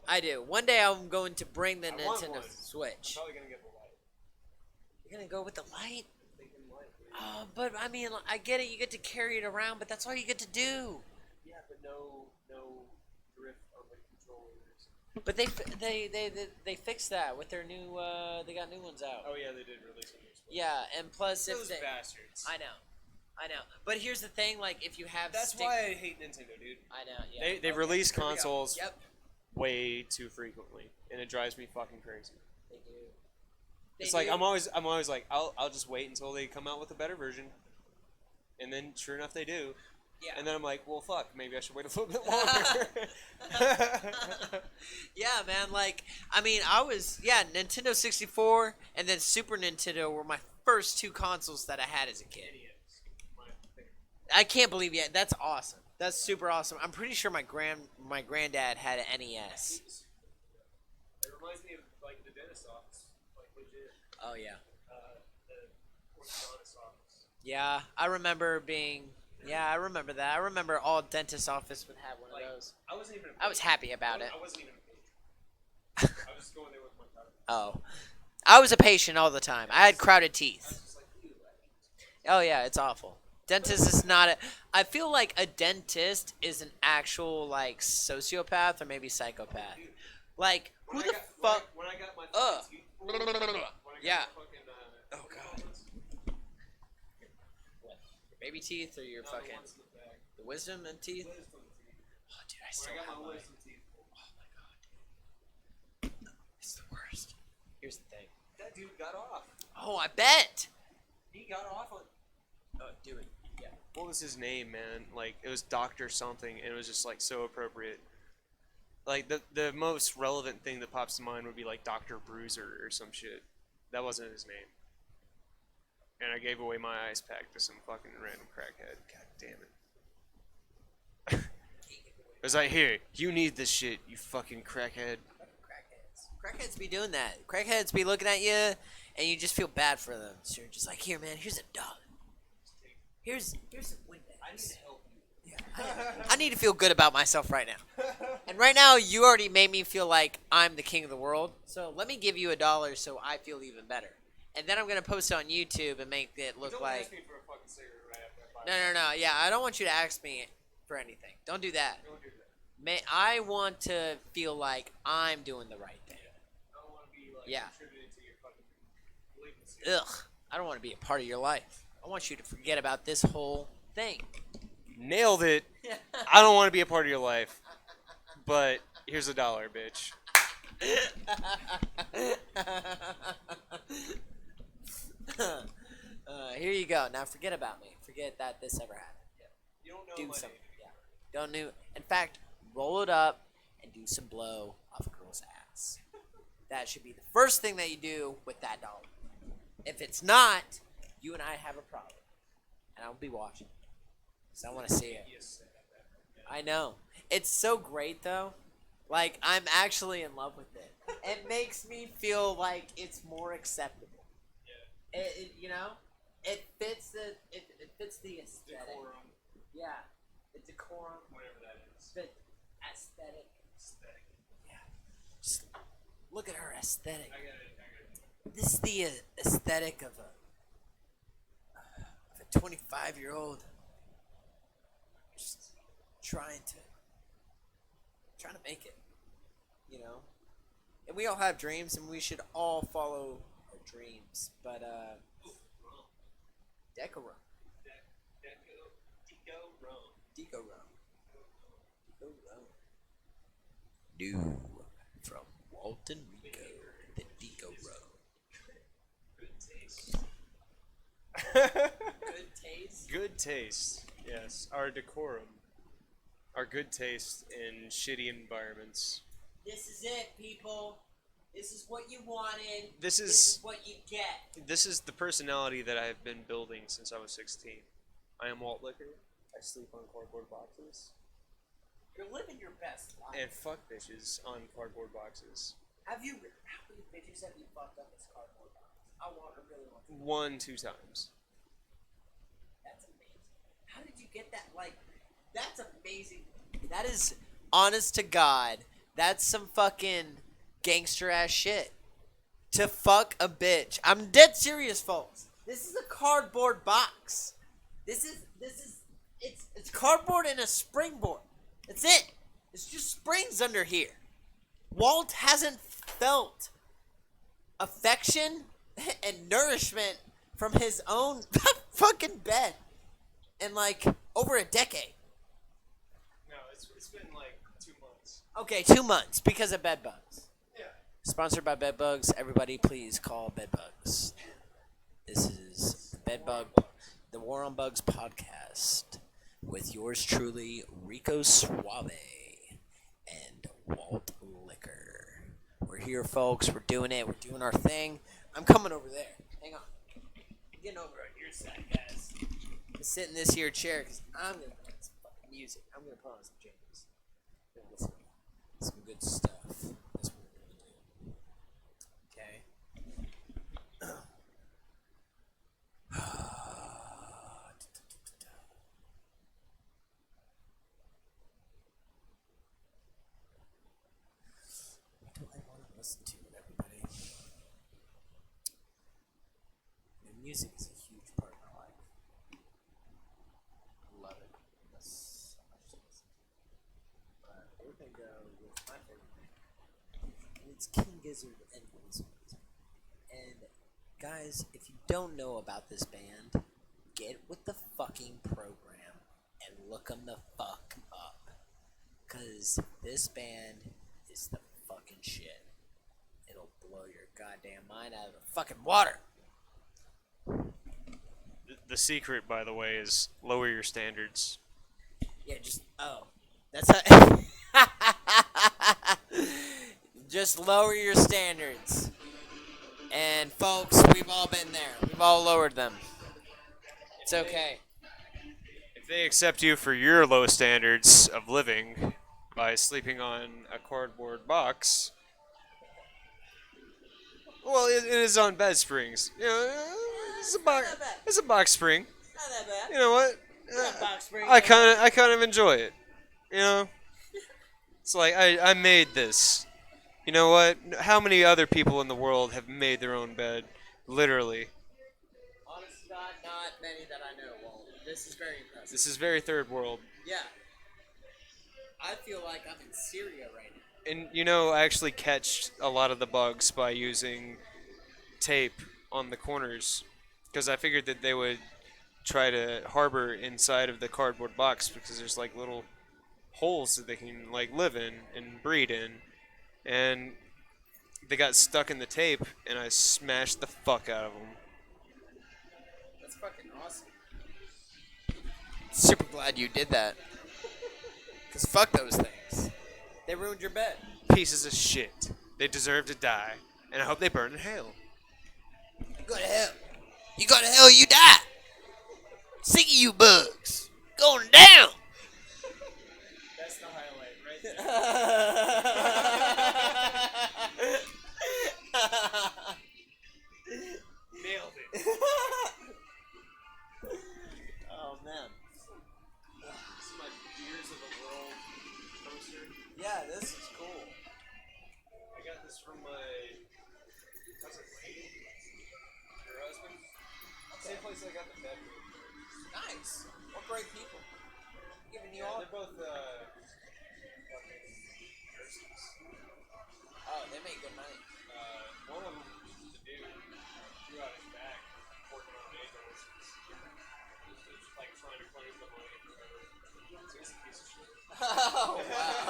I do. One day I'm going to bring the I want Nintendo one. Switch. Probably gonna get the light. You're gonna go with the light? Thinking light. Oh, but I mean, I get it. You get to carry it around, but that's all you get to do. Yeah, but no drift on the controllers. But they fixed that with their new. They got new ones out. Oh yeah, they did release a new Switch. Yeah, and plus Those if they. bastards. I know. But here's the thing: like, if you have. That's why I hate Nintendo, dude. I know. Yeah. They release Here we go. consoles Yep. way too frequently, and it drives me fucking crazy. They do. It's like I'm always like I'll just wait until they come out with a better version, and then sure enough they do. Yeah. And then I'm like, well, fuck, maybe I should wait a little bit longer. Yeah, man. Like, I mean, Nintendo 64 and then Super Nintendo were my first two consoles that I had as a kid. I can't believe it. That's awesome. That's super awesome. I'm pretty sure my granddad had an NES. It reminds me of like the dentist office, like legit. Oh yeah. The orthodontist office. Yeah, I remember being. Yeah, I remember that. I remember all dentist office would have one Like, of those. I wasn't even. I was happy about it. I wasn't even a patient. I was just going there with my cousin. Oh, I was a patient all the time. I had crowded I was teeth. just like, ew, Oh yeah, it's awful. Dentist is not a. I feel like a dentist is an actual like sociopath or maybe psychopath. Like who the fuck? When I got my Ugh. fucking teeth pulled, when I got Yeah. my fucking, Oh, God. What? Your baby teeth or your no, fucking the ones in the back. the wisdom and teeth? Wisdom teeth. Oh, dude, I When still I got have my mine. wisdom teeth pulled. Oh my god, dude. It's the worst. Here's the thing. That dude got off. Oh, I bet. He got off on. Oh, do it. Yeah. What was his name, man? Like it was Doctor something, and it was just like so appropriate. Like the most relevant thing that pops to mind would be like Doctor Bruiser or some shit. That wasn't his name. And I gave away my ice pack to some fucking random crackhead. God damn it. It was like, here, you need this shit, you fucking crackhead. Crackheads be doing that. Crackheads be looking at you, and you just feel bad for them. So you're just like, here, man, here's a dollar. Here's some Windex. I need to help you. I need to feel good about myself right now. And right now, you already made me feel like I'm the king of the world. So let me give you a dollar so I feel even better. And then I'm going to post it on YouTube and make it look Don't like... ask me for a fucking cigarette right after I buy No. Yeah, I don't want you to ask me for anything. Don't do that. Don't do that. I want to feel like I'm doing the right thing. I don't want to be like Yeah. contributing to your fucking malignancy. Ugh. I don't want to be a part of your life. I want you to forget about this whole thing. Nailed it. I don't want to be a part of your life. but here's $1, bitch. Here you go. Now forget about me. Forget that this ever happened. You don't know Do my something. name. Yeah. Don't do. In fact, roll it up and do some blow off a girl's ass. That should be the first thing that you do with that dollar. If it's not, you and I have a problem, and I'll be watching. So I want to see it. I know. It's so great though. Like I'm actually in love with it. It makes me feel like it's more acceptable. You know, it fits the aesthetic. Decorum. Yeah, the decorum. Whatever that is. The aesthetic. Yeah. Just look at her aesthetic. I got it. This is the aesthetic of a 25-year-old just trying to make it, you know. And we all have dreams, and we should all follow our dreams. But Decorum, Deco Rum, new from Walton Rico, the Deco Rum. Good taste. Good taste. Yes, our decorum. Our good taste in shitty environments. This is it, people. This is what you wanted. This is what you get. This is the personality that I have been building since I was 16. I am Walt Liquor. I sleep on cardboard boxes. You're living your best life. And fuck bitches on cardboard boxes. How many bitches have you fucked up as cardboard boxes? I really want to. 1-2 times. That's amazing. How did you get that? Like, that's amazing. That is, honest to God, that's some fucking gangster ass shit. To fuck a bitch. I'm dead serious, folks. This is a cardboard box. It's cardboard and a springboard. That's it. It's just springs under here. Walt hasn't felt affection and nourishment from his own fucking bed in like over a decade. No, it's been like 2 months. Okay, 2 months because of bed bugs. Yeah. Sponsored by bed bugs. Everybody, please call bed bugs. This is the War on Bugs podcast with yours truly, Rico Suave and Walt Liquor. We're here, folks. We're doing it. We're doing our thing. I'm coming over there. Hang on. I'm getting over on your side, guys. I'm sitting in this here chair because I'm going to play some fucking music. I'm going to put on some jingles. Listen to some good stuff. That's what we're going to do. Okay. What do I want to listen to, everybody? Music is a huge part of my life. Love it. That's so much to listen to. But we're going to go with my favorite band. And it's King Gizzard and Wilson. And guys, if you don't know about this band, get with the fucking program and look them the fuck up. Because this band is the fucking shit. It'll blow your goddamn mind out of the fucking water. The secret, by the way, is lower your standards. Yeah, that's how. Just lower your standards. And folks, we've all been there. We've all lowered them. It's okay. If they accept you for your low standards of living by sleeping on a cardboard box, well, it is on bed springs. You know, it's a box spring. Not that bad. You know what? Not box spring. I kind of enjoy it. You know, it's like I made this. You know what? How many other people in the world have made their own bed? Literally. Honest to God, not many that I know. Well, this is very impressive. This is very third world. Yeah. I feel like I'm in Syria right now. And you know, I actually catched a lot of the bugs by using tape on the corners, because I figured that they would try to harbor inside of the cardboard box because there's like little holes that they can like live in and breed in, and they got stuck in the tape, and I smashed the fuck out of them. That's fucking awesome. Super glad you did that. Cause fuck those things. They ruined your bed. Pieces of shit. They deserve to die, and I hope they burn in hell. You go to hell. You go to hell, you die. Sick of you bugs. Going down. That's the highlight, right there. Nailed it. Oh man. This is my Beers of the World poster. Yeah, this is cool. I got this from my cousin Lady, her husband. Same place I got the bed from. Nice. What great people. Giving you all. They're both fucking nurses. Oh, they make good money. One of them, the dude, threw out his back working on ambulances. He was like trying to claim the money forever. So he's a piece of shit. Oh wow.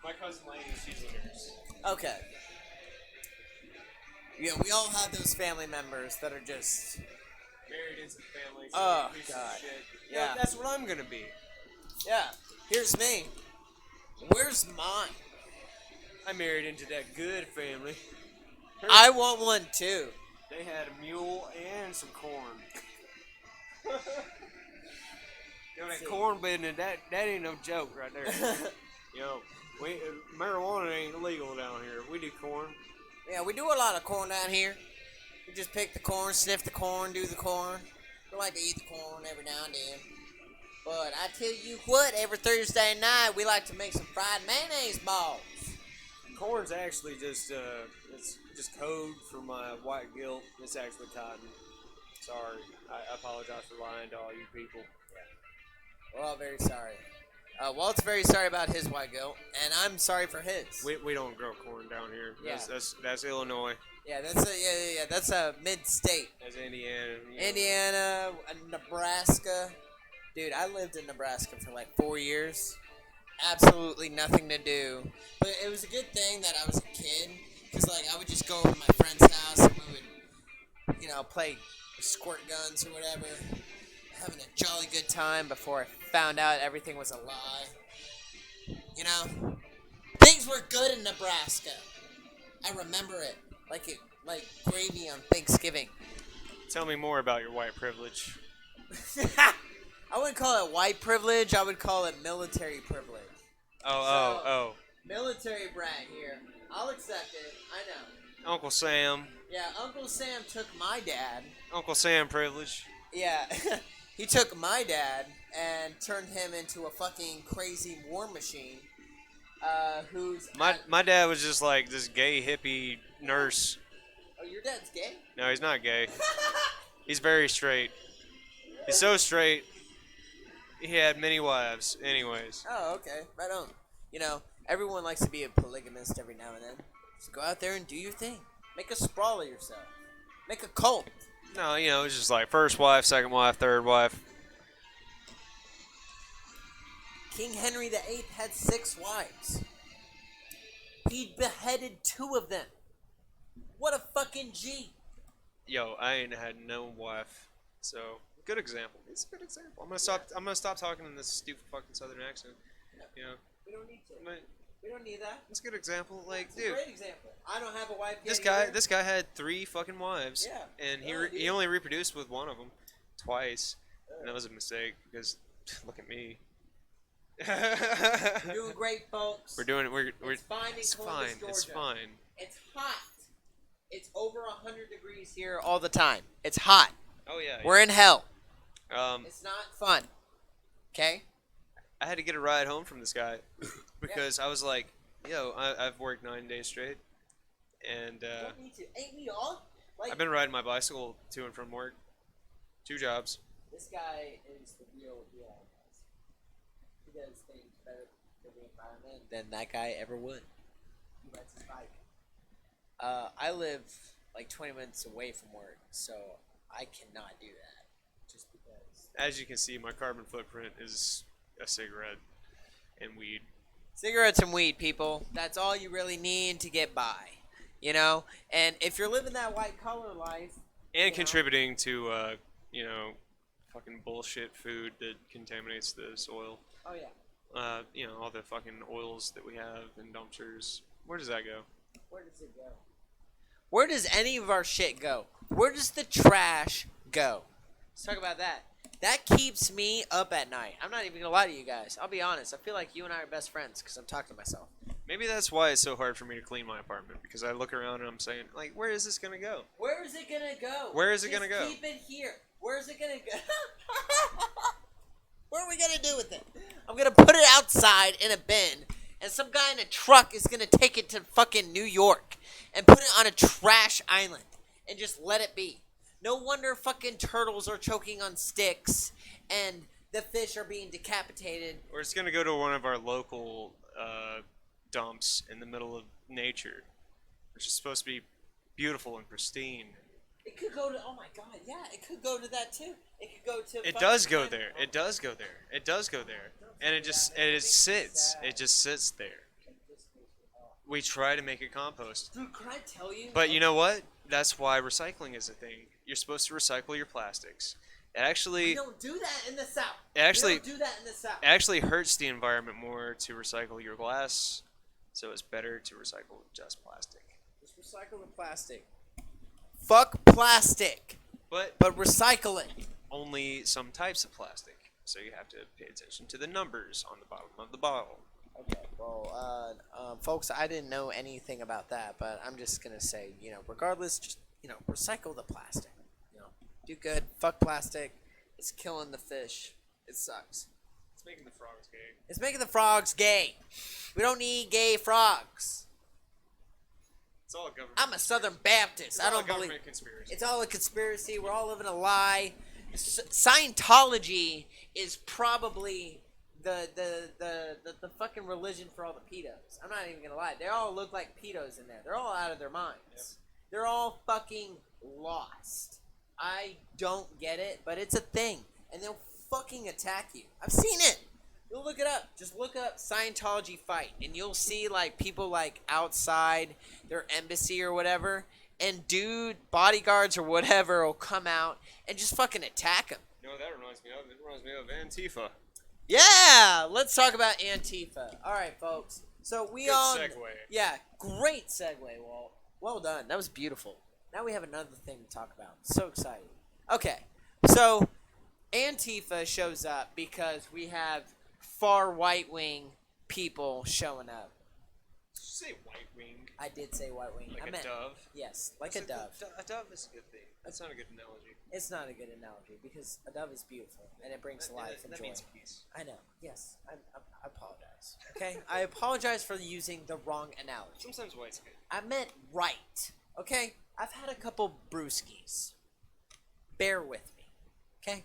My cousin Lady, she's a nurse. Okay. Yeah, we all have those family members that are just. Married into the family. Oh, piece God. Of shit. Yeah. That's what I'm gonna be. Yeah. Here's me. Where's mine? I married into that good family. I want one too. They had a mule and some corn. Yo, that corn business, that ain't no joke right there. Yo, marijuana ain't illegal down here. We do corn. Yeah, we do a lot of corn down here. We just pick the corn, sniff the corn, do the corn. We like to eat the corn every now and then. But I tell you what, every Thursday night we like to make some fried mayonnaise balls. Corn's actually just it's just code for my white guilt. It's actually cotton. Sorry, I apologize for lying to all you people. We're all very sorry. Walt's very sorry about his white guilt, and I'm sorry for his. We don't grow corn down here. Yeah. That's Illinois. Yeah, that's a mid-state. That's Indiana. You know. Indiana, Nebraska. Dude, I lived in Nebraska for like 4 years. Absolutely nothing to do. But it was a good thing that I was a kid. Because, like, I would just go over to my friend's house and we would, play squirt guns or whatever. Having a jolly good time before I found out everything was a lie. Things were good in Nebraska. I remember it. Like gravy on Thanksgiving. Tell me more about your white privilege. I wouldn't call it white privilege. I would call it military privilege. Oh. Military brag here. I'll accept it. I know. Uncle Sam. Yeah, Uncle Sam took my dad. Uncle Sam privilege. Yeah, he took my dad and turned him into a fucking crazy war machine. My dad was just like this gay hippie nurse. Oh, your dad's gay? No, he's not gay. He's very straight. He's so straight. He had many wives. Anyways. Oh, okay. Right on. Everyone likes to be a polygamist every now and then. Just go out there and do your thing. Make a sprawl of yourself. Make a cult. No, it's just like first wife, second wife, third wife. King Henry VIII had 6 wives. He beheaded 2 of them. What a fucking G. Yo, I ain't had no wife. So, good example. It's a good example. I'm gonna stop talking in this stupid fucking southern accent. We don't need to. But We don't need that. it's a good example. Like, It's a dude, great example. I don't have a wife yet. this guy had 3 fucking wives. Yeah. And Yeah, he only reproduced with one of them twice. And that was a mistake because look at me. You're doing great, folks. We're It's fine in it's Columbus, fine. It's Georgia. fine. It's hot. It's over 100 degrees here all the time. It's hot. Oh yeah. We're in hell. Um, It's not fun. Okay? I had to get a ride home from this guy because I was like, yo, I've worked 9 days straight, and Don't need to. Ain't we all? Like, I've been riding my bicycle to and from work, 2 jobs. this guy is the real deal. He does things better for the environment than that guy ever would. He rides his bike. I live like 20 minutes away from work, so I cannot do that. Just because. As you can see, my carbon footprint is a cigarette and weed. Cigarettes and weed, people. That's all you really need to get by. You know? And if you're living that white collar life. And contributing to, fucking bullshit food that contaminates the soil. Oh, yeah. All the fucking oils that we have in dumpsters. Where does that go? Where does it go? Where does any of our shit go? Where does the trash go? Let's talk about that. That keeps me up at night. I'm not even going to lie to you guys. I'll be honest. I feel like you and I are best friends because I'm talking to myself. Maybe that's why it's so hard for me to clean my apartment, because I look around and I'm saying, like, where is this going to go? Where is it going to go? Where is it going to go? Keep it here. Where is it going to go? What are we going to do with it? I'm going to put it outside in a bin, and some guy in a truck is going to take it to fucking New York and put it on a trash island and just let it be. No wonder fucking turtles are choking on sticks and the fish are being decapitated. Or it's going to go to one of our local dumps in the middle of nature, which is supposed to be beautiful and pristine. It could go to, oh my god, yeah, it could go to that too. It could go to. It does go there. It does go there. It does go there. And it sits. It just sits there. We try to make it compost. Dude, can I tell you? But you know what? That's why recycling is a thing. You're supposed to recycle your plastics. We don't do that in the South. We don't do that in the South. It actually hurts the environment more to recycle your glass, so it's better to recycle just plastic. Just recycle the plastic. Fuck plastic. But Recycle it. only some types of plastic, so you have to pay attention to the numbers on the bottom of the bottle. Okay, well, folks, I didn't know anything about that, but I'm just gonna say, regardless, just, recycle the plastic. Do good. Fuck plastic. It's killing the fish. It sucks. It's making the frogs gay. It's making the frogs gay. We don't need gay frogs. It's all a government. I'm a Southern Baptist. I don't believe conspiracy. it's all a conspiracy. We're all living a lie. Scientology is probably the fucking religion for all the pedos. I'm not even gonna lie. They all look like pedos in there. They're all out of their minds. Yep. They're all fucking lost. I don't get it, but it's a thing, and they'll fucking attack you. I've seen it. You'll look it up. Just look up Scientology fight, and you'll see like people like outside their embassy or whatever, and bodyguards or whatever will come out and just fucking attack them. You know what that reminds me of? It reminds me of Antifa. Yeah, let's talk about Antifa. All right, folks. So Good segue. Yeah, great segue, Walt. Well done. That was beautiful. Now we have another thing to talk about. So excited. Okay, so Antifa shows up because we have far right-wing people showing up. Did you say white wing? I did say white wing. Like I a meant, dove? Yes, like a dove. A dove is a good thing. That's not a good analogy. It's not a good analogy because a dove is beautiful and it brings life and that joy. means peace. I know. Yes, I apologize. Okay, I apologize for using the wrong analogy. Sometimes white's good. I meant right. Okay, I've had a couple brewskis. Bear with me. Okay.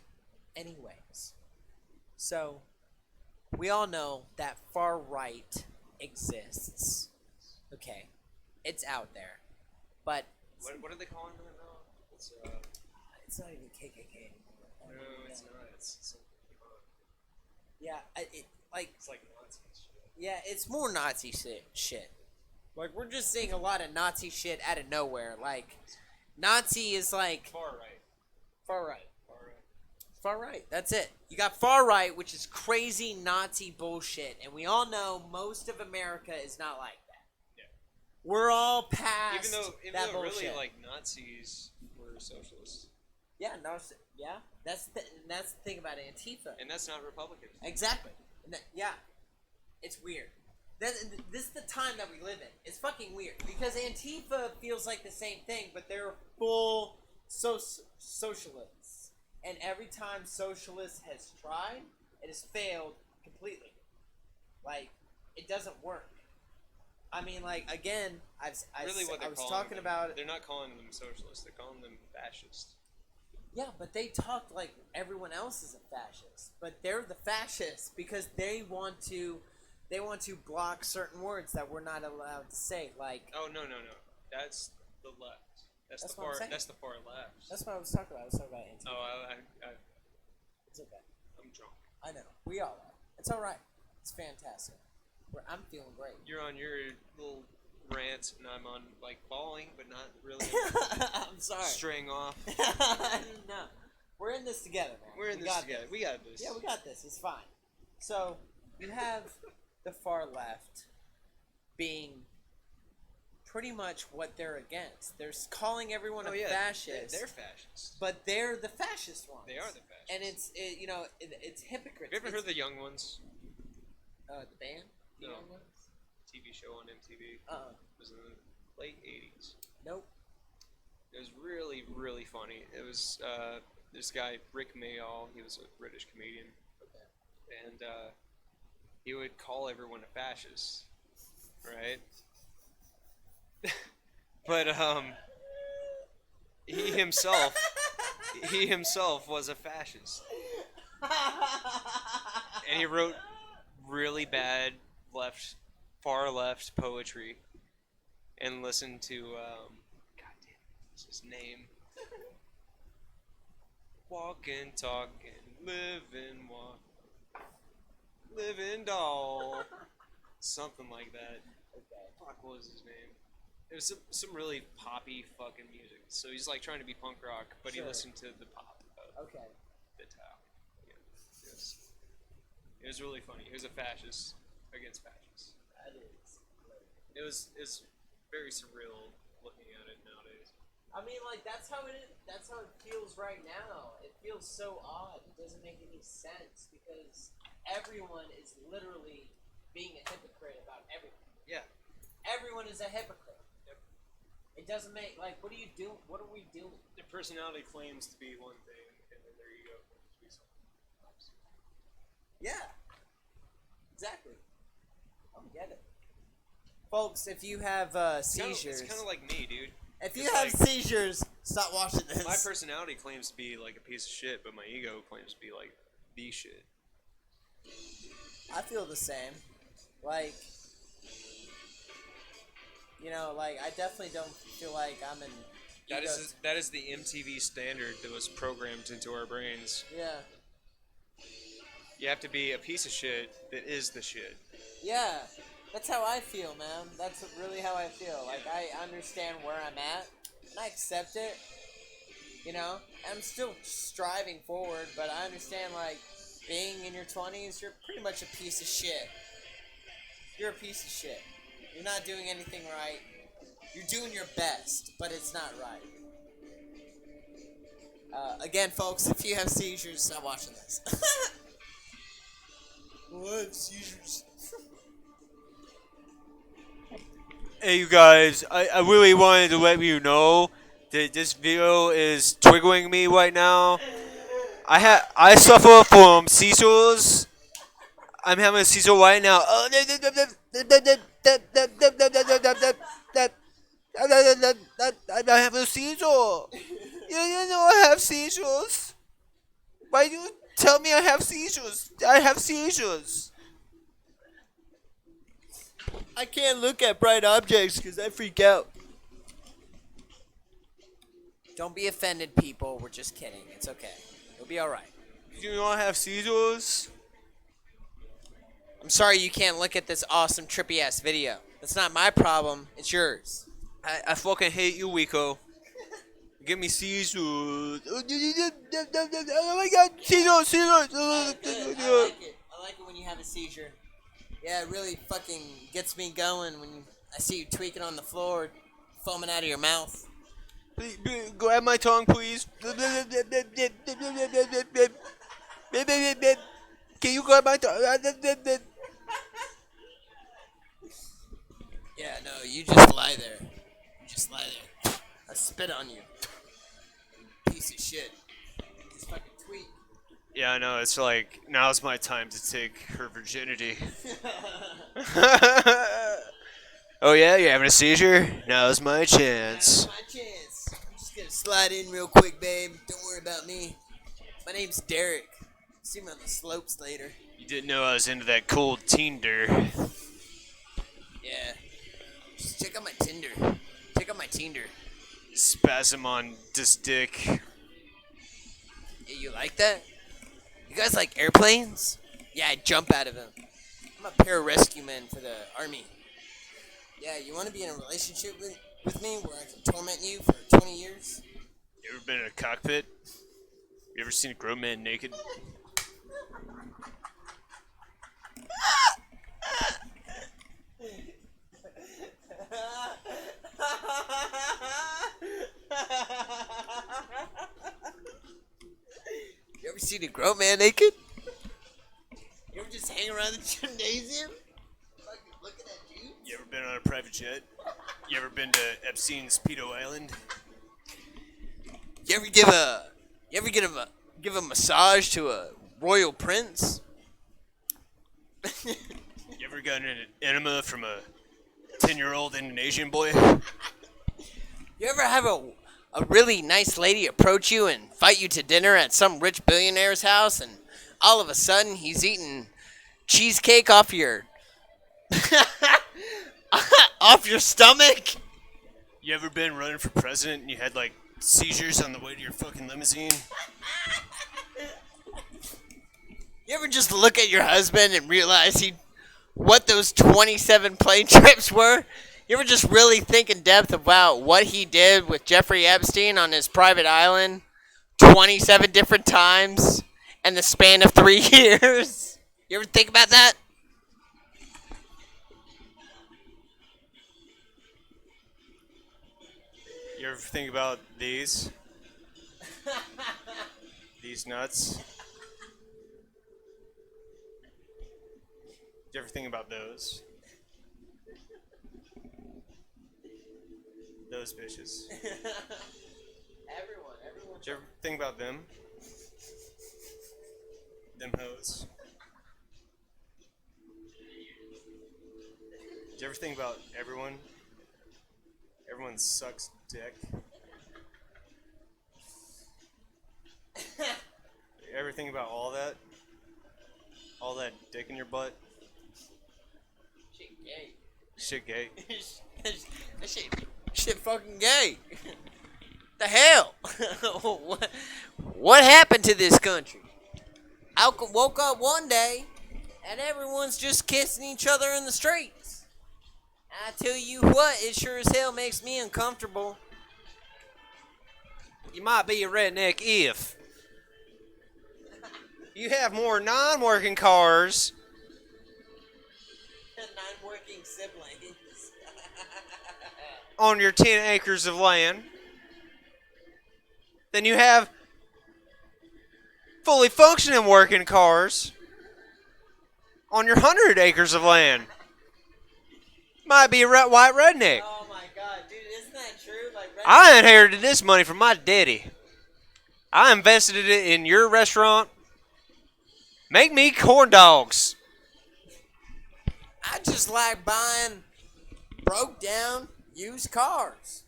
Anyways, so we all know that far right exists. Okay, it's out there, but What are they calling that now? it's not even KKK anymore. No, it's not. It's something Yeah, it's like Nazi shit. Yeah, it's more Nazi shit. Like, we're just seeing a lot of Nazi shit out of nowhere. Like, Nazi is like Far right. far right. Far right. Far right. That's it. You got far right, which is crazy Nazi bullshit, and we all know most of America is not like that. Yeah. We're all past Even though that bullshit. really like Nazis were socialists, Yeah, no, yeah. That's the thing about Antifa. and that's not Republican. Exactly. Yeah. It's weird. This is the time that we live in. It's fucking weird because Antifa feels like the same thing, but they're full socialists. And every time socialist has tried, it has failed completely. Like, it doesn't work. I mean, like, again, I was talking about. They're not calling them socialists. They're calling them fascists. Yeah, but they talk like everyone else is a fascist. But they're the fascists because they want to block certain words that we're not allowed to say. Like, Oh no. That's the left. That's the what I'm far. saying. That's the far left. that's what I was talking about. I was talking about Antifa. Oh, It's okay. I'm drunk. I know. We all are. It's all right. It's fantastic. I'm feeling great. You're on your little rant, and I'm on like bawling, but not really I'm sorry. straying off. No, we're in this together, man. We're in this together. We got this. Yeah, we got this. It's fine. So you have the far left being pretty much what they're against. They're calling everyone a fascist. They're fascists. But they're the fascist ones. They are the fascists. And it's hypocrites. Have you ever heard of the Young Ones? The band? The No. Young Ones? TV show on MTV. Uh-uh. It was in the late 80s. Nope. It was really, really funny. It was this guy, Rick Mayall. He was a British comedian. Okay. And he would call everyone a fascist. Right? But he himself was a fascist. And he wrote really bad far left poetry, and listened to God damn it, what's his name? Walking, talking, living, living doll, something like that. Okay. Fuck, what was his name? It was some really poppy fucking music. So he's like trying to be punk rock, but he Sure. listened to the pop of Okay. the town. Yeah. It was really funny. He was a fascist against fascists. That is great. It was very surreal looking at it nowadays. I mean, like, that's how it is. That's how it feels right now. It feels so odd. It doesn't make any sense because everyone is literally being a hypocrite about everything. Yeah. Everyone is a hypocrite. Yep. It doesn't make, like, what are you doing? What are we doing? Their personality claims to be one thing, and then their ego claims to be something else. Yeah. Exactly. I don't get it. Folks, if you have seizures, It's kind of like me, dude. if you it's have like- seizures, stop watching this. My personality claims to be like a piece of shit, but my ego claims to be like the shit. I feel the same. Like, like, I definitely don't feel like I'm an That is the MTV standard that was programmed into our brains. Yeah. You have to be a piece of shit that is the shit. Yeah. That's how I feel, man. That's really how I feel. Like, I understand where I'm at, and I accept it. I'm still striving forward, but I understand, like, being in your 20s, you're pretty much a piece of shit. You're a piece of shit. You're not doing anything right. You're doing your best, but it's not right. Again, folks, if you have seizures, stop watching this. What? Seizures? Hey, you guys, I really wanted to let you know that this video is triggering me right now. I suffer from seizures. I'm having a seizure right now. I have a seizure. You know I have seizures. Why do you tell me I have seizures? I have seizures. I can't look at bright objects because I freak out. Don't be offended, people. We're just kidding. It's okay. It'll be alright. You know I have seizures. I'm sorry you can't look at this awesome trippy ass video. That's not my problem. It's yours. I fucking hate you, Wico. Give me seizures. Oh my god, seizures. I like it. I like it when you have a seizure. Yeah, it really fucking gets me going when I see you tweaking on the floor, foaming out of your mouth. Please, grab my tongue, please. Can you grab my tongue? Yeah, no, you just lie there. You just lie there. I spit on you. Piece of shit. Just fucking tweak. Yeah, I know. It's like, now's my time to take her virginity. Oh yeah, you're having a seizure? Now's my chance. My chance. I'm just gonna slide in real quick, babe. Don't worry about me. My name's Derek. See me on the slopes later. You didn't know I was into that cold Tinder. Yeah. Just check out my Tinder. Check out my Tinder. Spasm on this dick. Yeah, you like that? You guys like airplanes? Yeah, I jump out of him. I'm a pararescue man for the army. Yeah, you want to be in a relationship with me where I can torment you for 20 years? You ever been in a cockpit? You ever seen a grown man naked? You ever seen a grown man naked? You ever just hang around the gymnasium? Fucking looking at you? You ever been on a private jet? You ever been to Epstein's Pedo Island? You ever give a massage to a royal prince? You ever gotten an enema from a 10-year-old Indonesian boy? You ever have a really nice lady approach you and invite you to dinner at some rich billionaire's house, and all of a sudden he's eating cheesecake off your off your stomach? You ever been running for president and you had like seizures on the way to your fucking limousine? You ever just look at your husband and realize what those 27 plane trips were? You ever just really think in depth about what he did with Jeffrey Epstein on his private island 27 different times in the span of 3 years? You ever think about that? You ever think about these? These nuts? You ever think about those? Those bitches. Everyone. Did you ever think about them? Them hoes. Did you ever think about everyone? Everyone sucks dick. You ever think about all that? All that dick in your butt? Shit gay. Shit gay. That shit fucking gay. The hell? What happened to this country? I woke up one day and everyone's just kissing each other in the streets. I tell you what, it sure as hell makes me uncomfortable. You might be a redneck if you have more non-working cars Non-working siblings. on your 10 acres of land than you have fully functioning working cars on your 100 acres of land. Might be a white redneck. Oh my god, dude, isn't that true? Like, I inherited this money from my daddy. I invested it in your restaurant. Make me corn dogs. I just like buying broke down used cars.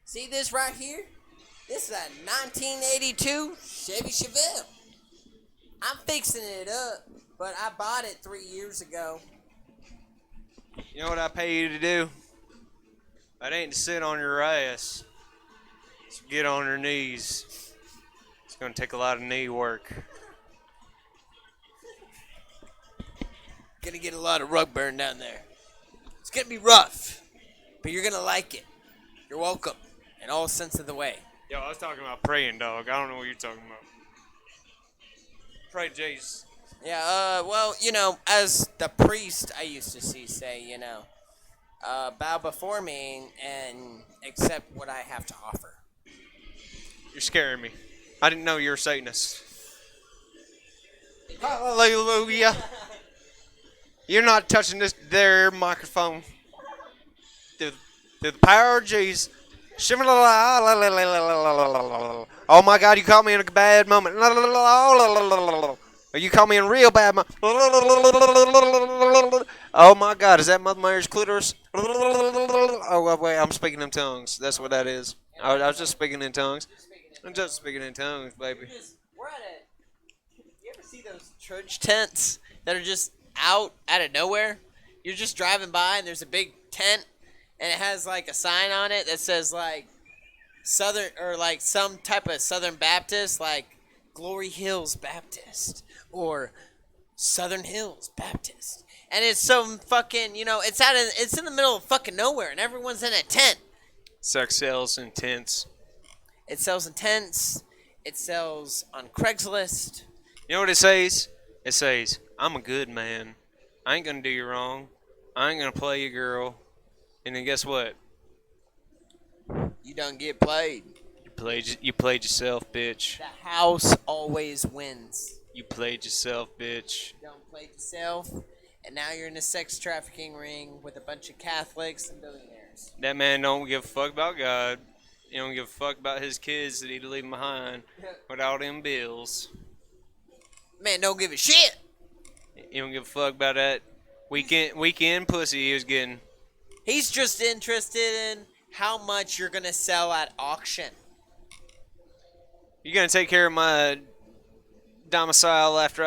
See this right here? This is a 1982 Chevy Chevelle. I'm fixing it up, but I bought it 3 years ago. You know what I pay you to do? That ain't to sit on your ass. It's to get on your knees. It's going to take a lot of knee work. Gonna get a lot of rug burn down there. It's gonna be rough, but you're gonna like it. You're welcome, in all sense of the way. Yo, I was talking about praying, dog. I don't know what you're talking about. Pray, Jesus. Yeah, well, as the priest I used to see say, bow before me and accept what I have to offer. You're scaring me. I didn't know you were a Satanist. Hallelujah. You're not touching this there microphone. Through the power of Jesus. Oh my God, you caught me in a bad moment. Or you caught me in a real bad moment. Oh my God, is that Mother Mary's clitoris? Oh, wait, I'm speaking in tongues. That's what that is. I was just speaking in tongues. I'm just speaking in tongues, baby. You ever see those church tents that are just out of nowhere? You're just driving by and there's a big tent and it has like a sign on it that says like Southern or like some type of Southern Baptist, like Glory Hills Baptist or Southern Hills Baptist. And it's some fucking, it's in the middle of fucking nowhere and everyone's in a tent. Sex sells in tents. It sells in tents. It sells on Craigslist. You know what it says? It says, I'm a good man. I ain't gonna do you wrong. I ain't gonna play your girl. And then guess what? You don't get played. You played yourself, bitch. The house always wins. You played yourself, bitch. You don't play yourself, and now you're in a sex trafficking ring with a bunch of Catholics and billionaires. That man don't give a fuck about God. He don't give a fuck about his kids that he'd leave behind with all them bills. Man, don't give a shit. He don't give a fuck about that weekend pussy he was getting. He's just interested in how much you're gonna sell at auction. You gonna take care of my domicile after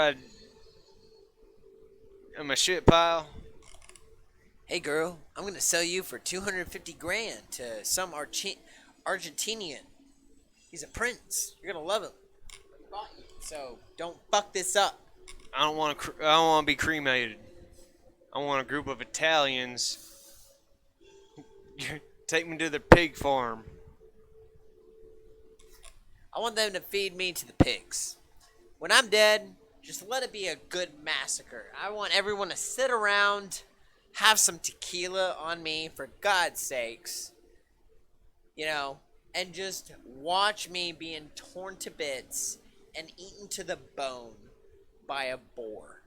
I'm a shit pile? Hey girl, I'm gonna sell you for 250 grand to some Argentinian. He's a prince. You're gonna love him. He bought you, so don't fuck this up. I don't want to be cremated. I want a group of Italians. Take me to the pig farm. I want them to feed me to the pigs. When I'm dead, just let it be a good massacre. I want everyone to sit around, have some tequila on me, for God's sakes. And just watch me being torn to bits and eaten to the bone by a boar.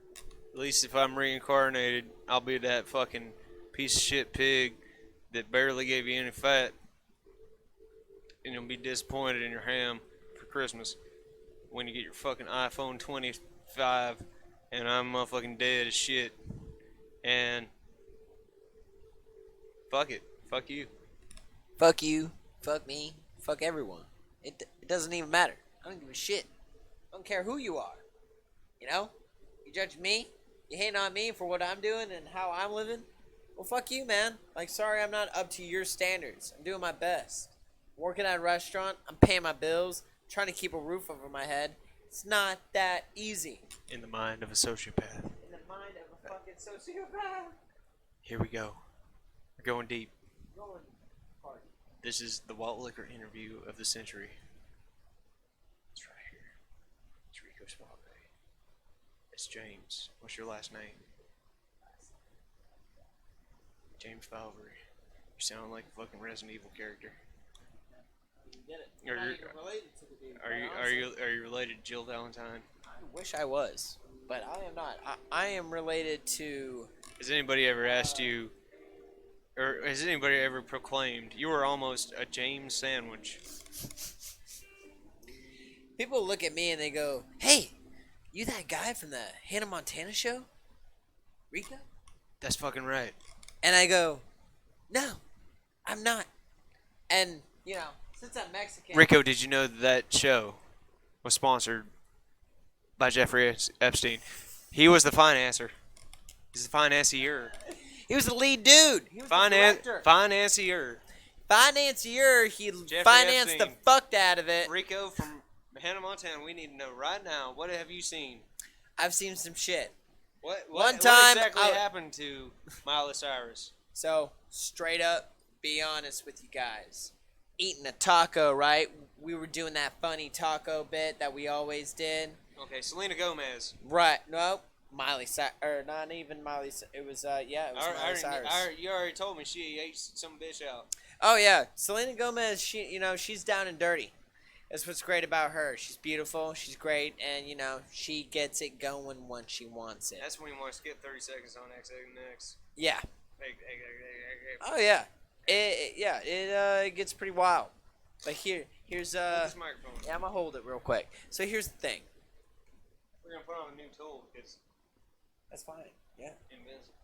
At least if I'm reincarnated, I'll be that fucking piece of shit pig that barely gave you any fat. And you'll be disappointed in your ham for Christmas when you get your fucking iPhone 25 and I'm motherfucking dead as shit. And fuck it. Fuck you. Fuck you. Fuck me. Fuck everyone. It doesn't even matter. I don't give a shit. I don't care who you are. You judge me? You hating on me for what I'm doing and how I'm living? Well, fuck you, man. Sorry I'm not up to your standards. I'm doing my best. I'm working at a restaurant. I'm paying my bills. I'm trying to keep a roof over my head. It's not that easy. In the mind of a sociopath. In the mind of a fucking sociopath. Here we go. We're going deep. Going hard. This is the Walt Liquor interview of the century. It's right here. It's Rico Suave. It's James. What's your last name? James Falvery. You sound like a fucking Resident Evil character. You get it. You're not even related to the dude. Are you related to Jill Valentine? I wish I was, but I am not. I am related to... Has anybody ever asked you, or has anybody ever proclaimed you were almost a James sandwich? People look at me and they go, "Hey, you that guy from the Hannah Montana show? Rico?" That's fucking right. And I go, "No, I'm not." And, since I'm Mexican... Rico, did you know that show was sponsored by Jeffrey Epstein? He was the financier. He's the financier. He was the lead dude. He was the director. Financier. Financier. He Jeffrey financed Epstein. the fuck out of it. Rico from Hannah Montana, we need to know right now, what have you seen? I've seen some shit. What exactly happened to Miley Cyrus? So, straight up, be honest with you guys. Eating a taco, right? We were doing that funny taco bit that we always did. Okay, Selena Gomez. Right. Nope. Miley Cyrus. Or not even Miley Cyrus. It was, Miley Cyrus. You already told me she ate some bitch out. Oh, yeah. Selena Gomez, she's down and dirty. That's what's great about her. She's beautiful. She's great. And, she gets it going when she wants it. That's when you want to skip 30 seconds on X. Yeah. Oh, yeah. It gets pretty wild. But here's Hold this microphone. yeah, I'm gonna hold it real quick. So here's the thing. We're gonna put on a new tool because That's fine. Yeah. invisible.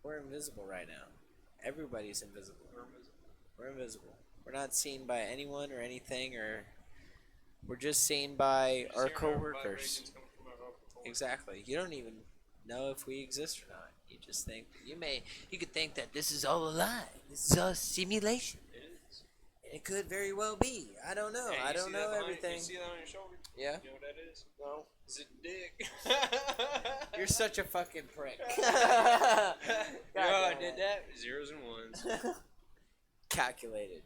We're invisible right now. Everybody's invisible. We're invisible. We're invisible. We're not seen by anyone or anything, or we're just seen by our coworkers. Exactly. You don't even know if we exist or not. You just think you could think that this is all a lie. This is all simulation. It is. It could very well be. I don't know. Hey, I don't know everything. You see that on your shoulder? Yeah. You know what that is? No. It's a dick. You're such a fucking prick. You know how I did that? Zeros and ones. Calculated.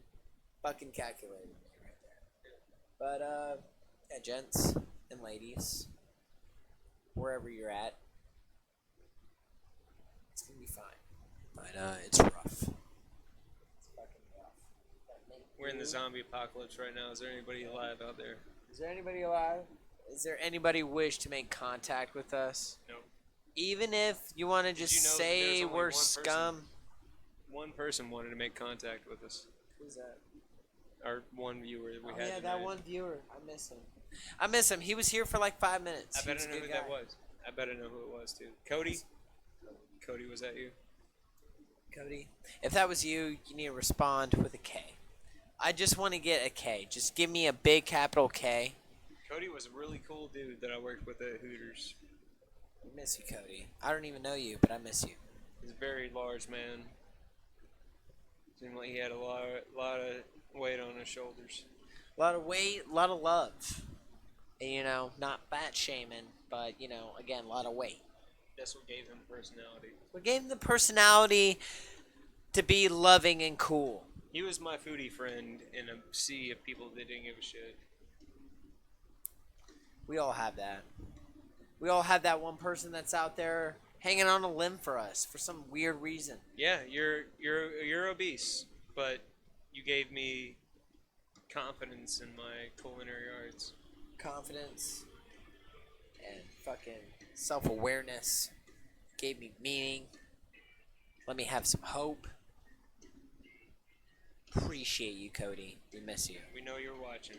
Fucking calculated. Right there. But, yeah, gents and ladies, wherever you're at, it's gonna be fine. But, it's rough. It's fucking rough. We're in the zombie apocalypse right now. Is there anybody alive out there? Is there anybody alive? Is there anybody wish to make contact with us? No. Even if you want to just you know that say there's only we're one person? scum. One person wanted to make contact with us. Who's that? Our one viewer that we had. Yeah, that tonight. one viewer. I miss him. I miss him. He was here for like 5 minutes. I He better was a know good who guy. that was. I better know who it was too. Cody. Cody, was that you? Cody, if that was you, you need to respond with a K. I just want to get a K. Just give me a big capital K. Cody was a really cool dude that I worked with at Hooters. I miss you, Cody. I don't even know you, but I miss you. He's a very large man. Seemed like he had a lot of weight on his shoulders. A lot of weight, a lot of love. And, you know, not fat shaming, but, you know, again, a lot of weight. That's what gave him personality. We gave him the personality to be loving and cool. He was my foodie friend in a sea of people that didn't give a shit. We all have that. We all have that one person that's out there hanging on a limb for us for some weird reason. Yeah, you're obese, but you gave me confidence in my culinary arts. Confidence and fucking self-awareness gave me meaning. Let me have some hope. Appreciate you, Cody. We miss you. We know you're watching.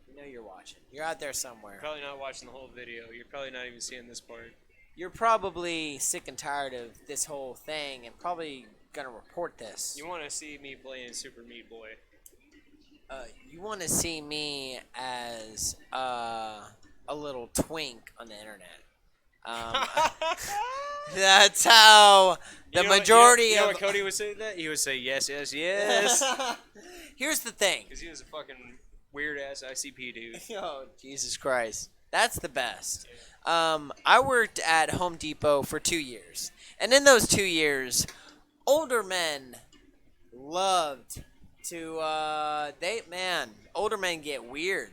We know you're watching. You're out there somewhere. Probably not watching the whole video. You're probably not even seeing this part. You're probably sick and tired of this whole thing and probably gonna report this. You want to see me playing Super Meat Boy. You want to see me as a little twink on the internet. That's how the majority you know of. what Cody would say to that? He would say yes, yes, yes. Here's the thing. Because he was a fucking weird ass ICP dude. Oh, Jesus Christ. That's the best. I worked at Home Depot for 2 years. And in those 2 years, older men loved to, older men get weird.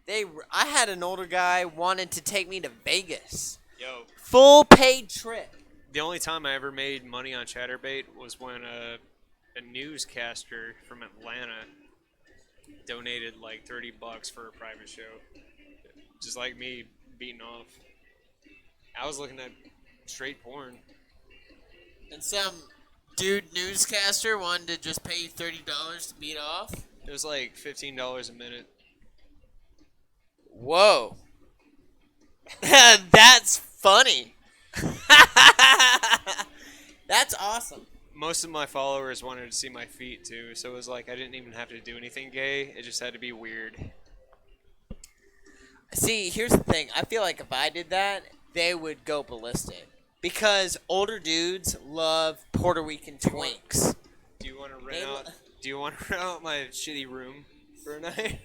I had an older guy wanted to take me to Vegas. Yo, Full paid trip. the only time I ever made money on Chatterbait was when a newscaster from Atlanta donated like $30 for a private show. Just like me beating off. I was looking at straight porn. And some dude newscaster wanted to just pay you $30 to beat off? It was like $15 a minute. Whoa. That's funny. That's awesome. Most of my followers wanted to see my feet too, so it was like I didn't even have to do anything gay. It just had to be weird. See, here's the thing. I feel like if I did that, they would go ballistic. Because older dudes love Puerto Rican twinks. Do you want to rent out? Do you want to rent out my shitty room for a night?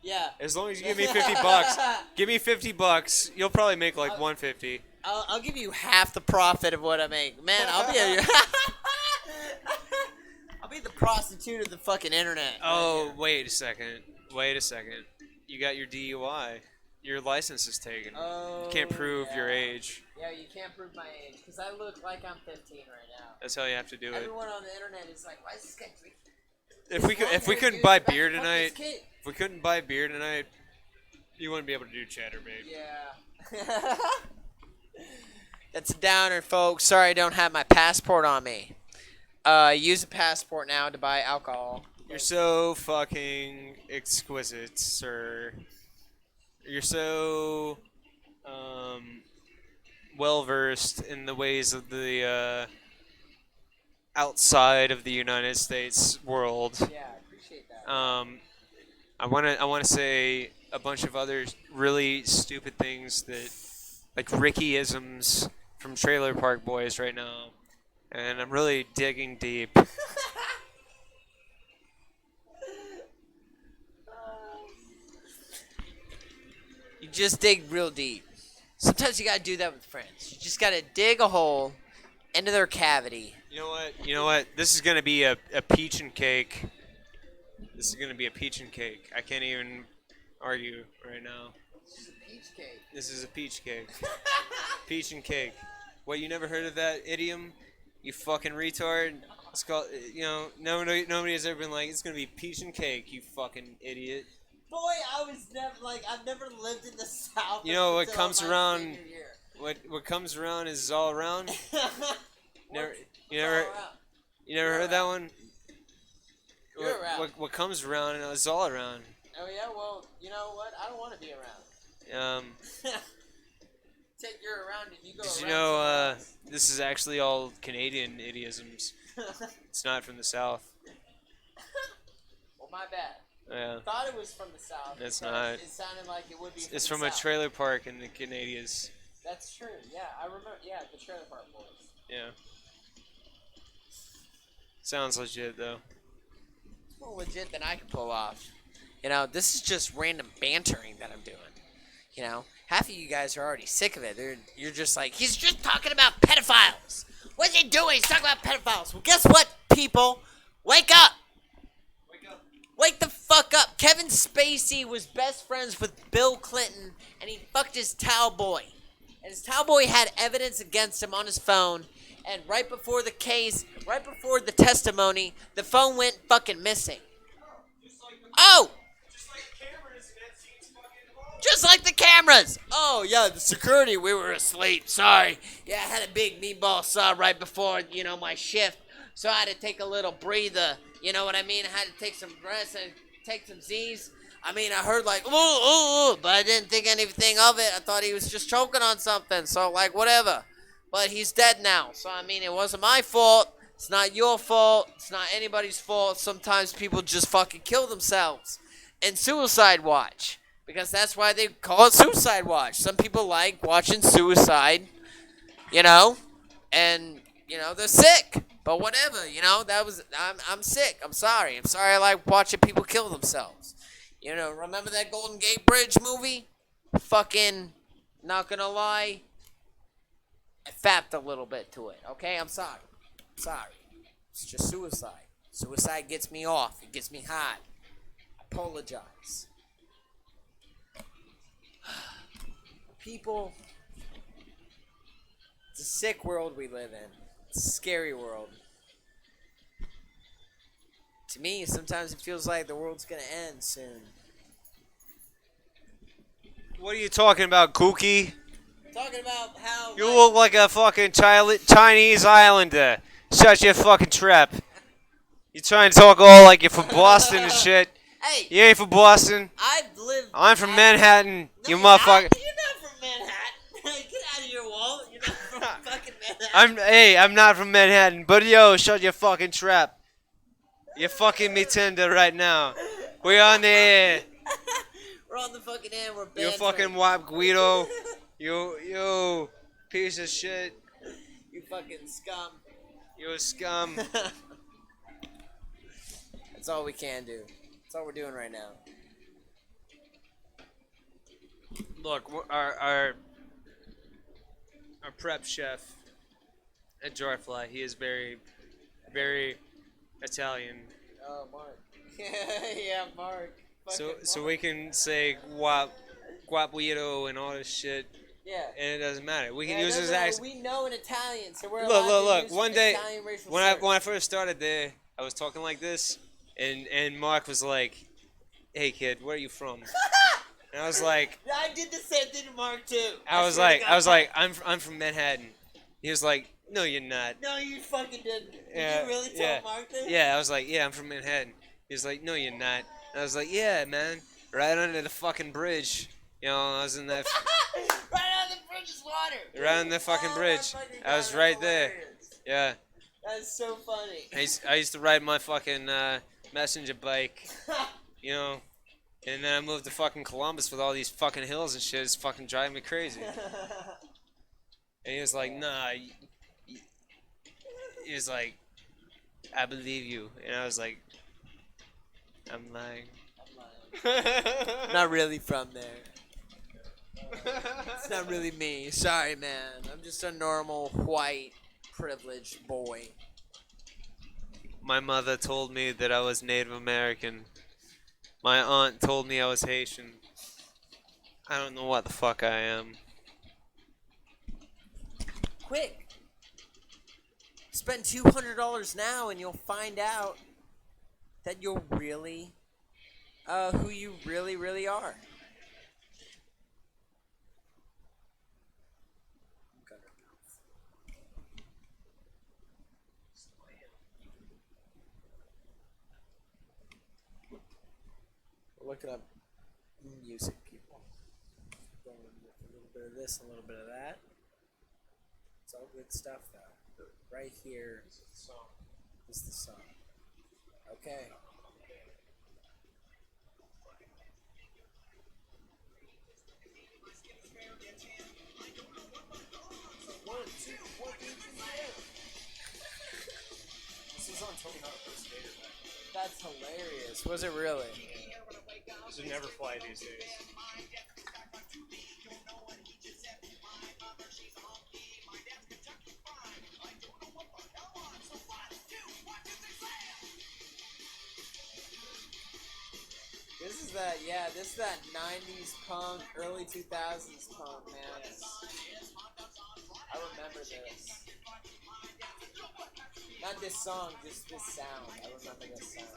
Yeah. As long as you give me $50, give me $50. You'll probably make like $150. I'll give you half the profit of what I make. Man, I'll be the prostitute of the fucking internet. Oh, wait a second. Wait a second. You got your DUI. Your license is taken. Oh, You can't prove your yeah. age. Yeah, you can't prove my age because I look like I'm 15 right now. That's how you have to do it. Everyone on the internet is like, "Why is this guy drinking?" If we couldn't buy beer tonight, if we couldn't buy beer tonight, you wouldn't be able to do Chatterbait. Yeah. That's a downer, folks. Sorry I don't have my passport on me. Use a passport now to buy alcohol. You're so fucking exquisite, sir. You're so well versed in the ways of the outside of the United States world. Yeah, I appreciate that. I wanna say a bunch of other really stupid things that like Ricky-isms from Trailer Park Boys right now, and I'm really digging deep. just dig real deep. Sometimes you gotta do that with friends. You just gotta dig a hole into their cavity. You know what? You know what? This is gonna be a peach and cake. This is gonna be a peach and cake. I can't even argue right now. This is a peach cake. This is a peach cake. Peach and cake. What, you never heard of that idiom? You fucking retard. It's called, nobody has ever been like, it's gonna be peach and cake, you fucking idiot. Boy, I was never I've never lived in the South. You know what comes around? What comes around is all around. Never, you never heard that one? You're around. What comes around is all around. Oh yeah, well, you know what? I don't want to be around. Take you around and you go around. You know, this is actually all Canadian idioms. It's not from the South. Well, my bad. Yeah. I thought it was from the South. It's not. It sounded like it would be from It's the from a South. trailer park in the Canadians. That's true. Yeah, I remember. Yeah, the Trailer Park Boys. Yeah. Sounds legit, though. It's more legit than I can pull off. You know, this is just random bantering that I'm doing. You know, half of you guys are already sick of it. You're just like, he's just talking about pedophiles. What's he doing? He's talking about pedophiles. Well, guess what, people? Wake up! Wake the fuck up. Kevin Spacey was best friends with Bill Clinton, and he fucked his towel boy. And his towel boy had evidence against him on his phone, and right before the case, right before the testimony, the phone went fucking missing. Oh! Just like the cameras! Oh, yeah, the security, we were asleep, sorry. Yeah, I had a big meatball saw right before, my shift, so I had to take a little breather. You know what I mean? I had to take some rest and take some Z's. I mean, I heard like, ooh, ooh, ooh, but I didn't think anything of it. I thought he was just choking on something, so like, whatever. But he's dead now, so I mean, it wasn't my fault. It's not your fault. It's not anybody's fault. Sometimes people just fucking kill themselves. And suicide watch. Because that's why they call it suicide watch. Some people like watching suicide, and, they're sick. But whatever, I'm sick. I'm sorry. I like watching people kill themselves. Remember that Golden Gate Bridge movie? Fucking, not gonna lie, I fapped a little bit to it, okay? I'm sorry. It's just suicide. Suicide gets me off. It gets me hot. I apologize. People, it's a sick world we live in. It's a scary world. To me, sometimes it feels like the world's gonna end soon. What are you talking about, Kooky? Talking about how You look like a fucking Chinese islander. Shut your fucking trap. You trying to talk all like you're from Boston and shit. Hey, You ain't from Boston. I've lived. I'm from Manhattan. No, You you're not. motherfucker. You're not from Manhattan. Get out of your wall. You're not from fucking Manhattan. I'm not from Manhattan. But yo, shut your fucking trap. You're fucking me tender right now. We're on the air. We're on the fucking air. We're You bantering. fucking wop Guido. You piece of shit. You fucking scum. You a scum. That's all we can do. That's all we're doing right now. Look, our prep chef at Jarfly, he is very, very Italian. Oh, Mark. Yeah, Mark. So Fucking we can say guapuito and all this shit, Yeah. and it doesn't matter. We can Yeah, use no, his no, accent. we know in Italian, so we're Look, allowed to look. use One day, Italian racial when slurs. I first started there, I was talking like this, and Mark was like, "Hey kid, where are you from?" And I was like, I did the same thing to Mark too. I was swear to like, God. I'm from Manhattan. He was like, "No, you're not." No, you fucking didn't. Did Yeah, you really tell yeah, Mark this? Yeah, I was like, "Yeah, I'm from Manhattan." He was like, "No, you're not." And I was like, "Yeah, man, right under the fucking bridge." I was in that. Right on the bridge's water. Right on the fucking bridge. I was right there. Yeah. That's so funny. I used to ride my fucking messenger bike, and then I moved to fucking Columbus with all these fucking hills and shit. It's fucking driving me crazy. And he was like, "Nah." He was like, "I believe you," and I was like, "I'm lying." Not really from there. It's not really me. Sorry, man. I'm just a normal, white, privileged boy. My mother told me that I was Native American. My aunt told me I was Haitian. I don't know what the fuck I am. Quick! Spend $200 now and you'll find out that you're really, who you really, really are. We're looking up music, people. Going with a little bit of this, a little bit of that. It's all good stuff, though. Right here is the song. Okay. This is on Tony Hawk's Gator. That's hilarious. Was it really? This would never fly these days. This is that 90s punk, early 2000s punk, man. I remember this. Not this song, just this sound. I remember this sound.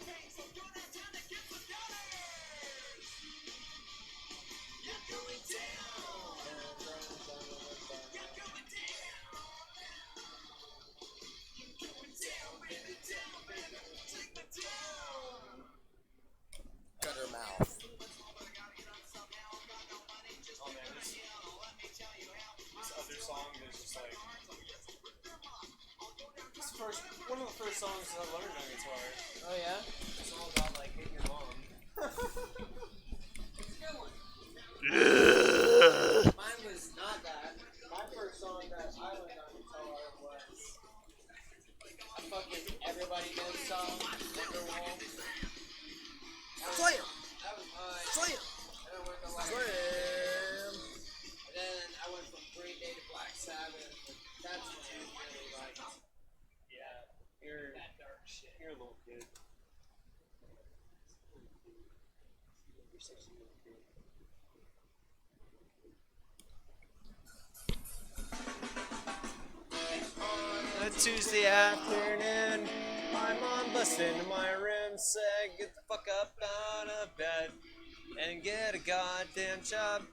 Gutter mouth. Oh man, this other song is just like one of the first songs that I learned on guitar. Oh yeah? It's all about like hitting your mom. Mine was not that. My first song that I learned on guitar was a fucking Everybody Knows song, Wonderwall. Slam! That was mine. Slam! And I went to like Slam! And then I went from Green Day to Black Sabbath. That's what I really liked. Yeah, you're that dark shit. You're a little kid. You're such a little kid. On a Tuesday afternoon, my mom busted into my room, said, "Get the fuck up out of bed and get a goddamn job."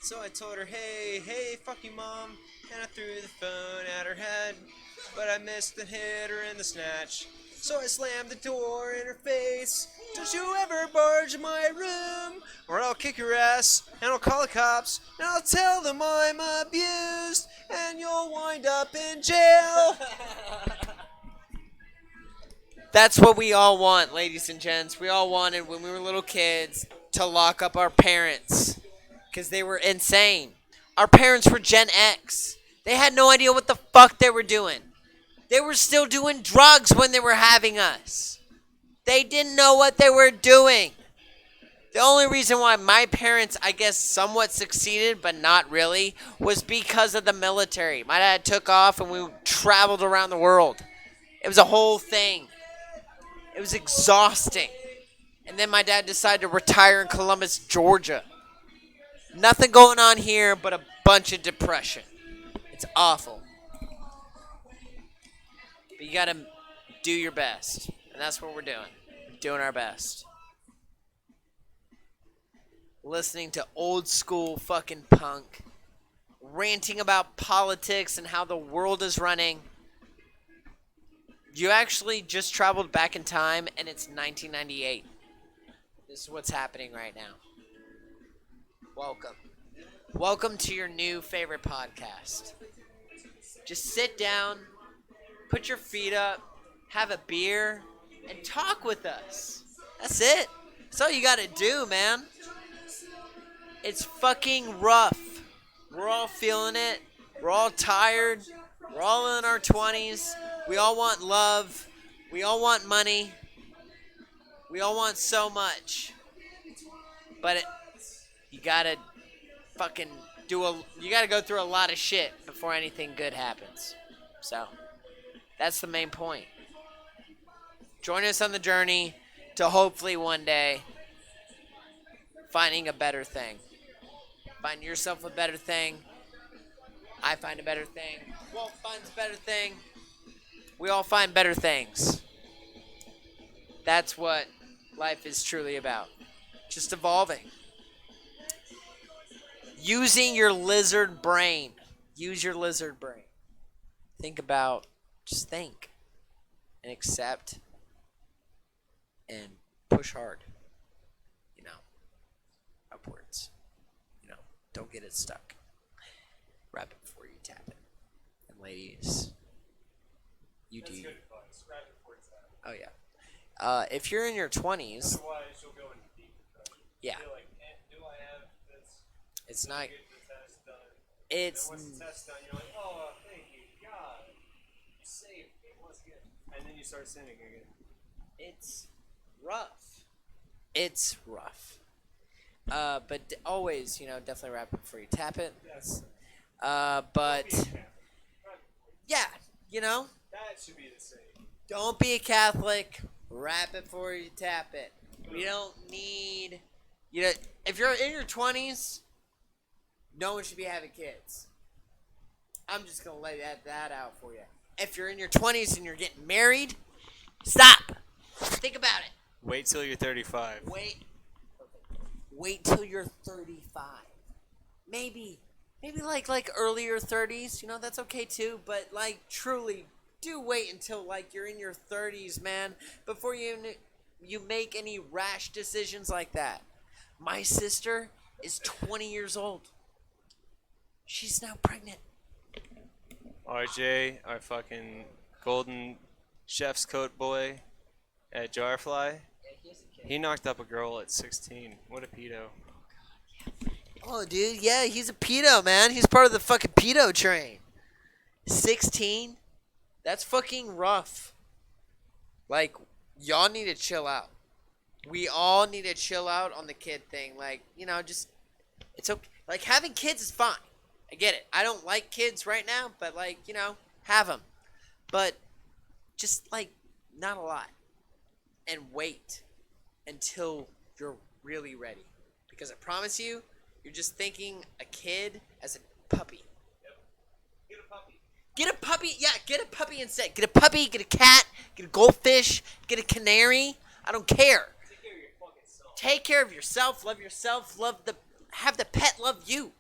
So I told her, hey, fuck you, mom, and I threw the phone at her head, but I missed and hit her in the snatch. So I slammed the door in her face. "Don't you ever barge in my room, or I'll kick your ass, and I'll call the cops, and I'll tell them I'm abused, and you'll wind up in jail." That's what we all want, ladies and gents. We all wanted, when we were little kids, to lock up our parents. Because they were insane. Our parents were Gen X. They had no idea what the fuck they were doing. They were still doing drugs when they were having us. They didn't know what they were doing. The only reason why my parents, I guess, somewhat succeeded, but not really, was because of the military. My dad took off and we traveled around the world. It was a whole thing. It was exhausting. And then my dad decided to retire in Columbus, Georgia. Nothing going on here but a bunch of depression. It's awful. But you gotta do your best. And that's what we're doing. Doing our best. Listening to old school fucking punk. Ranting about politics and how the world is running. You actually just traveled back in time and it's 1998. This is what's happening right now. Welcome. Welcome to your new favorite podcast. Just sit down, put your feet up, have a beer, and talk with us. That's it. That's all you gotta do, man. It's fucking rough. We're all feeling it. We're all tired. We're all in our 20s. We all want love. We all want money. We all want so much. But you gotta fucking you got to go through a lot of shit before anything good happens. So, that's the main point. Join us on the journey to hopefully one day finding a better thing. Find yourself a better thing. I find a better thing. Walt finds a better thing. We all find better things. That's what life is truly about. Just evolving. Using your lizard brain. Use your lizard brain. Just think. And accept. And push hard. Upwards. Don't get it stuck. Wrap it before you tap it. And ladies, you do. That's good advice. Wrap it before it's out. Oh yeah. If you're in your 20s, Otherwise, you'll go into deep depression. yeah, You're like, do I have this? it's Did I not. get the test done? It's And once the test's done, you're like, oh, thank you, God. You saved me once again. And then you start sinning again. it's rough. It's rough. But always, definitely wrap it before you tap it. Yes. But Be a Catholic. yeah, That should be the same. don't be a Catholic. Wrap it before you tap it. We don't need. If you're in your 20s, no one should be having kids. I'm just gonna lay that out for you. If you're in your 20s and you're getting married, stop. Think about it. Wait till you're 35. Wait till you're 35. Maybe like earlier 30s. That's okay too. But truly, do wait until you're in your 30s, man, before you make any rash decisions like that. My sister is 20 years old. She's now pregnant. RJ, our fucking golden chef's coat boy at Jarfly, he knocked up a girl at 16. What a pedo. Oh, dude, yeah, he's a pedo, man. He's part of the fucking pedo train. 16? That's fucking rough. Y'all need to chill out. We all need to chill out on the kid thing. It's okay. Having kids is fine. I get it. I don't like kids right now, but, have them. But just, not a lot. And wait until you're really ready. Because I promise you, you're just thinking a kid as a puppy. Yep. Get a puppy. Get a puppy. Yeah, get a puppy instead. Get a puppy, get a cat, get a goldfish, get a canary. I don't care. Take care of your fucking self. Take care of yourself, have the pet love you.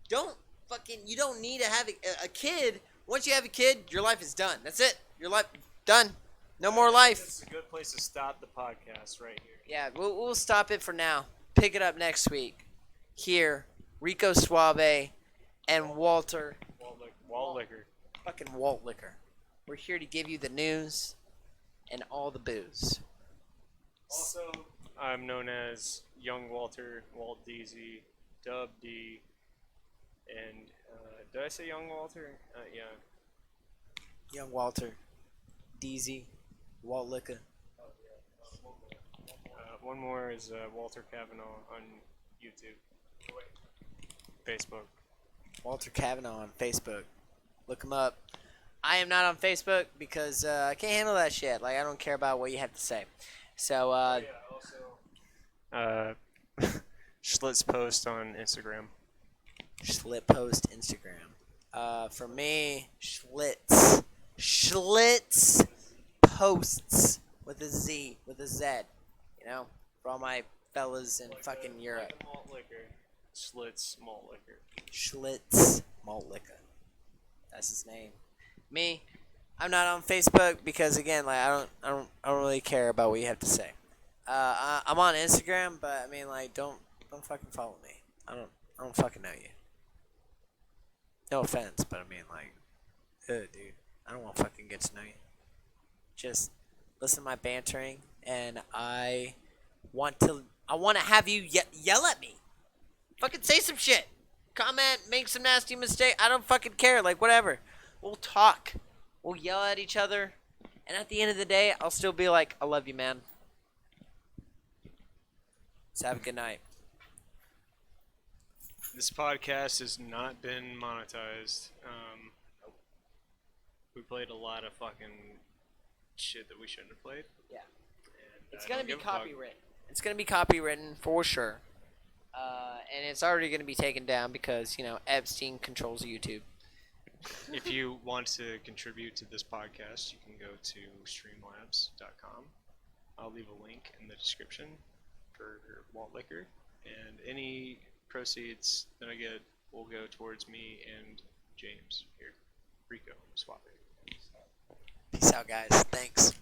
You don't need to have a kid. Once you have a kid, your life is done. That's it. Your life, done. No more life. This is a good place to stop the podcast right here. Yeah, we'll stop it for now. Pick it up next week. Here, Rico Suave and Walter. Walt Liquor. Fucking Walt Liquor. We're here to give you the news and all the booze. Also, I'm known as Young Walter, Walt DZ, Dub D, and did I say Young Walter? Yeah. Young Walter, DZ, Walt Liquor. One more is Walter Kavanaugh on YouTube. Facebook. Walter Kavanaugh on Facebook. Look him up. I am not on Facebook because I can't handle that shit. I don't care about what you have to say. So, Schlitz post on Instagram. Schlit post Instagram. For me, Schlitz. Schlitz posts with a Z, with a Z. For all my fellas in fucking Europe. Malt liquor. Schlitz malt liquor. Schlitz malt liquor. That's his name. Me, I'm not on Facebook because again, I don't really care about what you have to say. I'm on Instagram, but don't fucking follow me. I don't fucking know you. No offense, but dude, I don't want to fucking get to know you. Just listen to my bantering, and I want to have you yell at me. Fucking say some shit. Comment, make some nasty mistake. I don't fucking care. Whatever. We'll talk. We'll yell at each other. And at the end of the day, I'll still be like, I love you, man. So have a good night. This podcast has not been monetized. We played a lot of fucking shit that we shouldn't have played. Yeah. And It's I gonna don't be give a fuck. copywritten. It's gonna be copywritten for sure. And it's already gonna be taken down because Epstein controls YouTube. If you want to contribute to this podcast, you can go to streamlabs.com. I'll leave a link in the description for Walt Liquor, and any proceeds that I get will go towards me and James here, Rico, swapping. Peace out, guys. Thanks.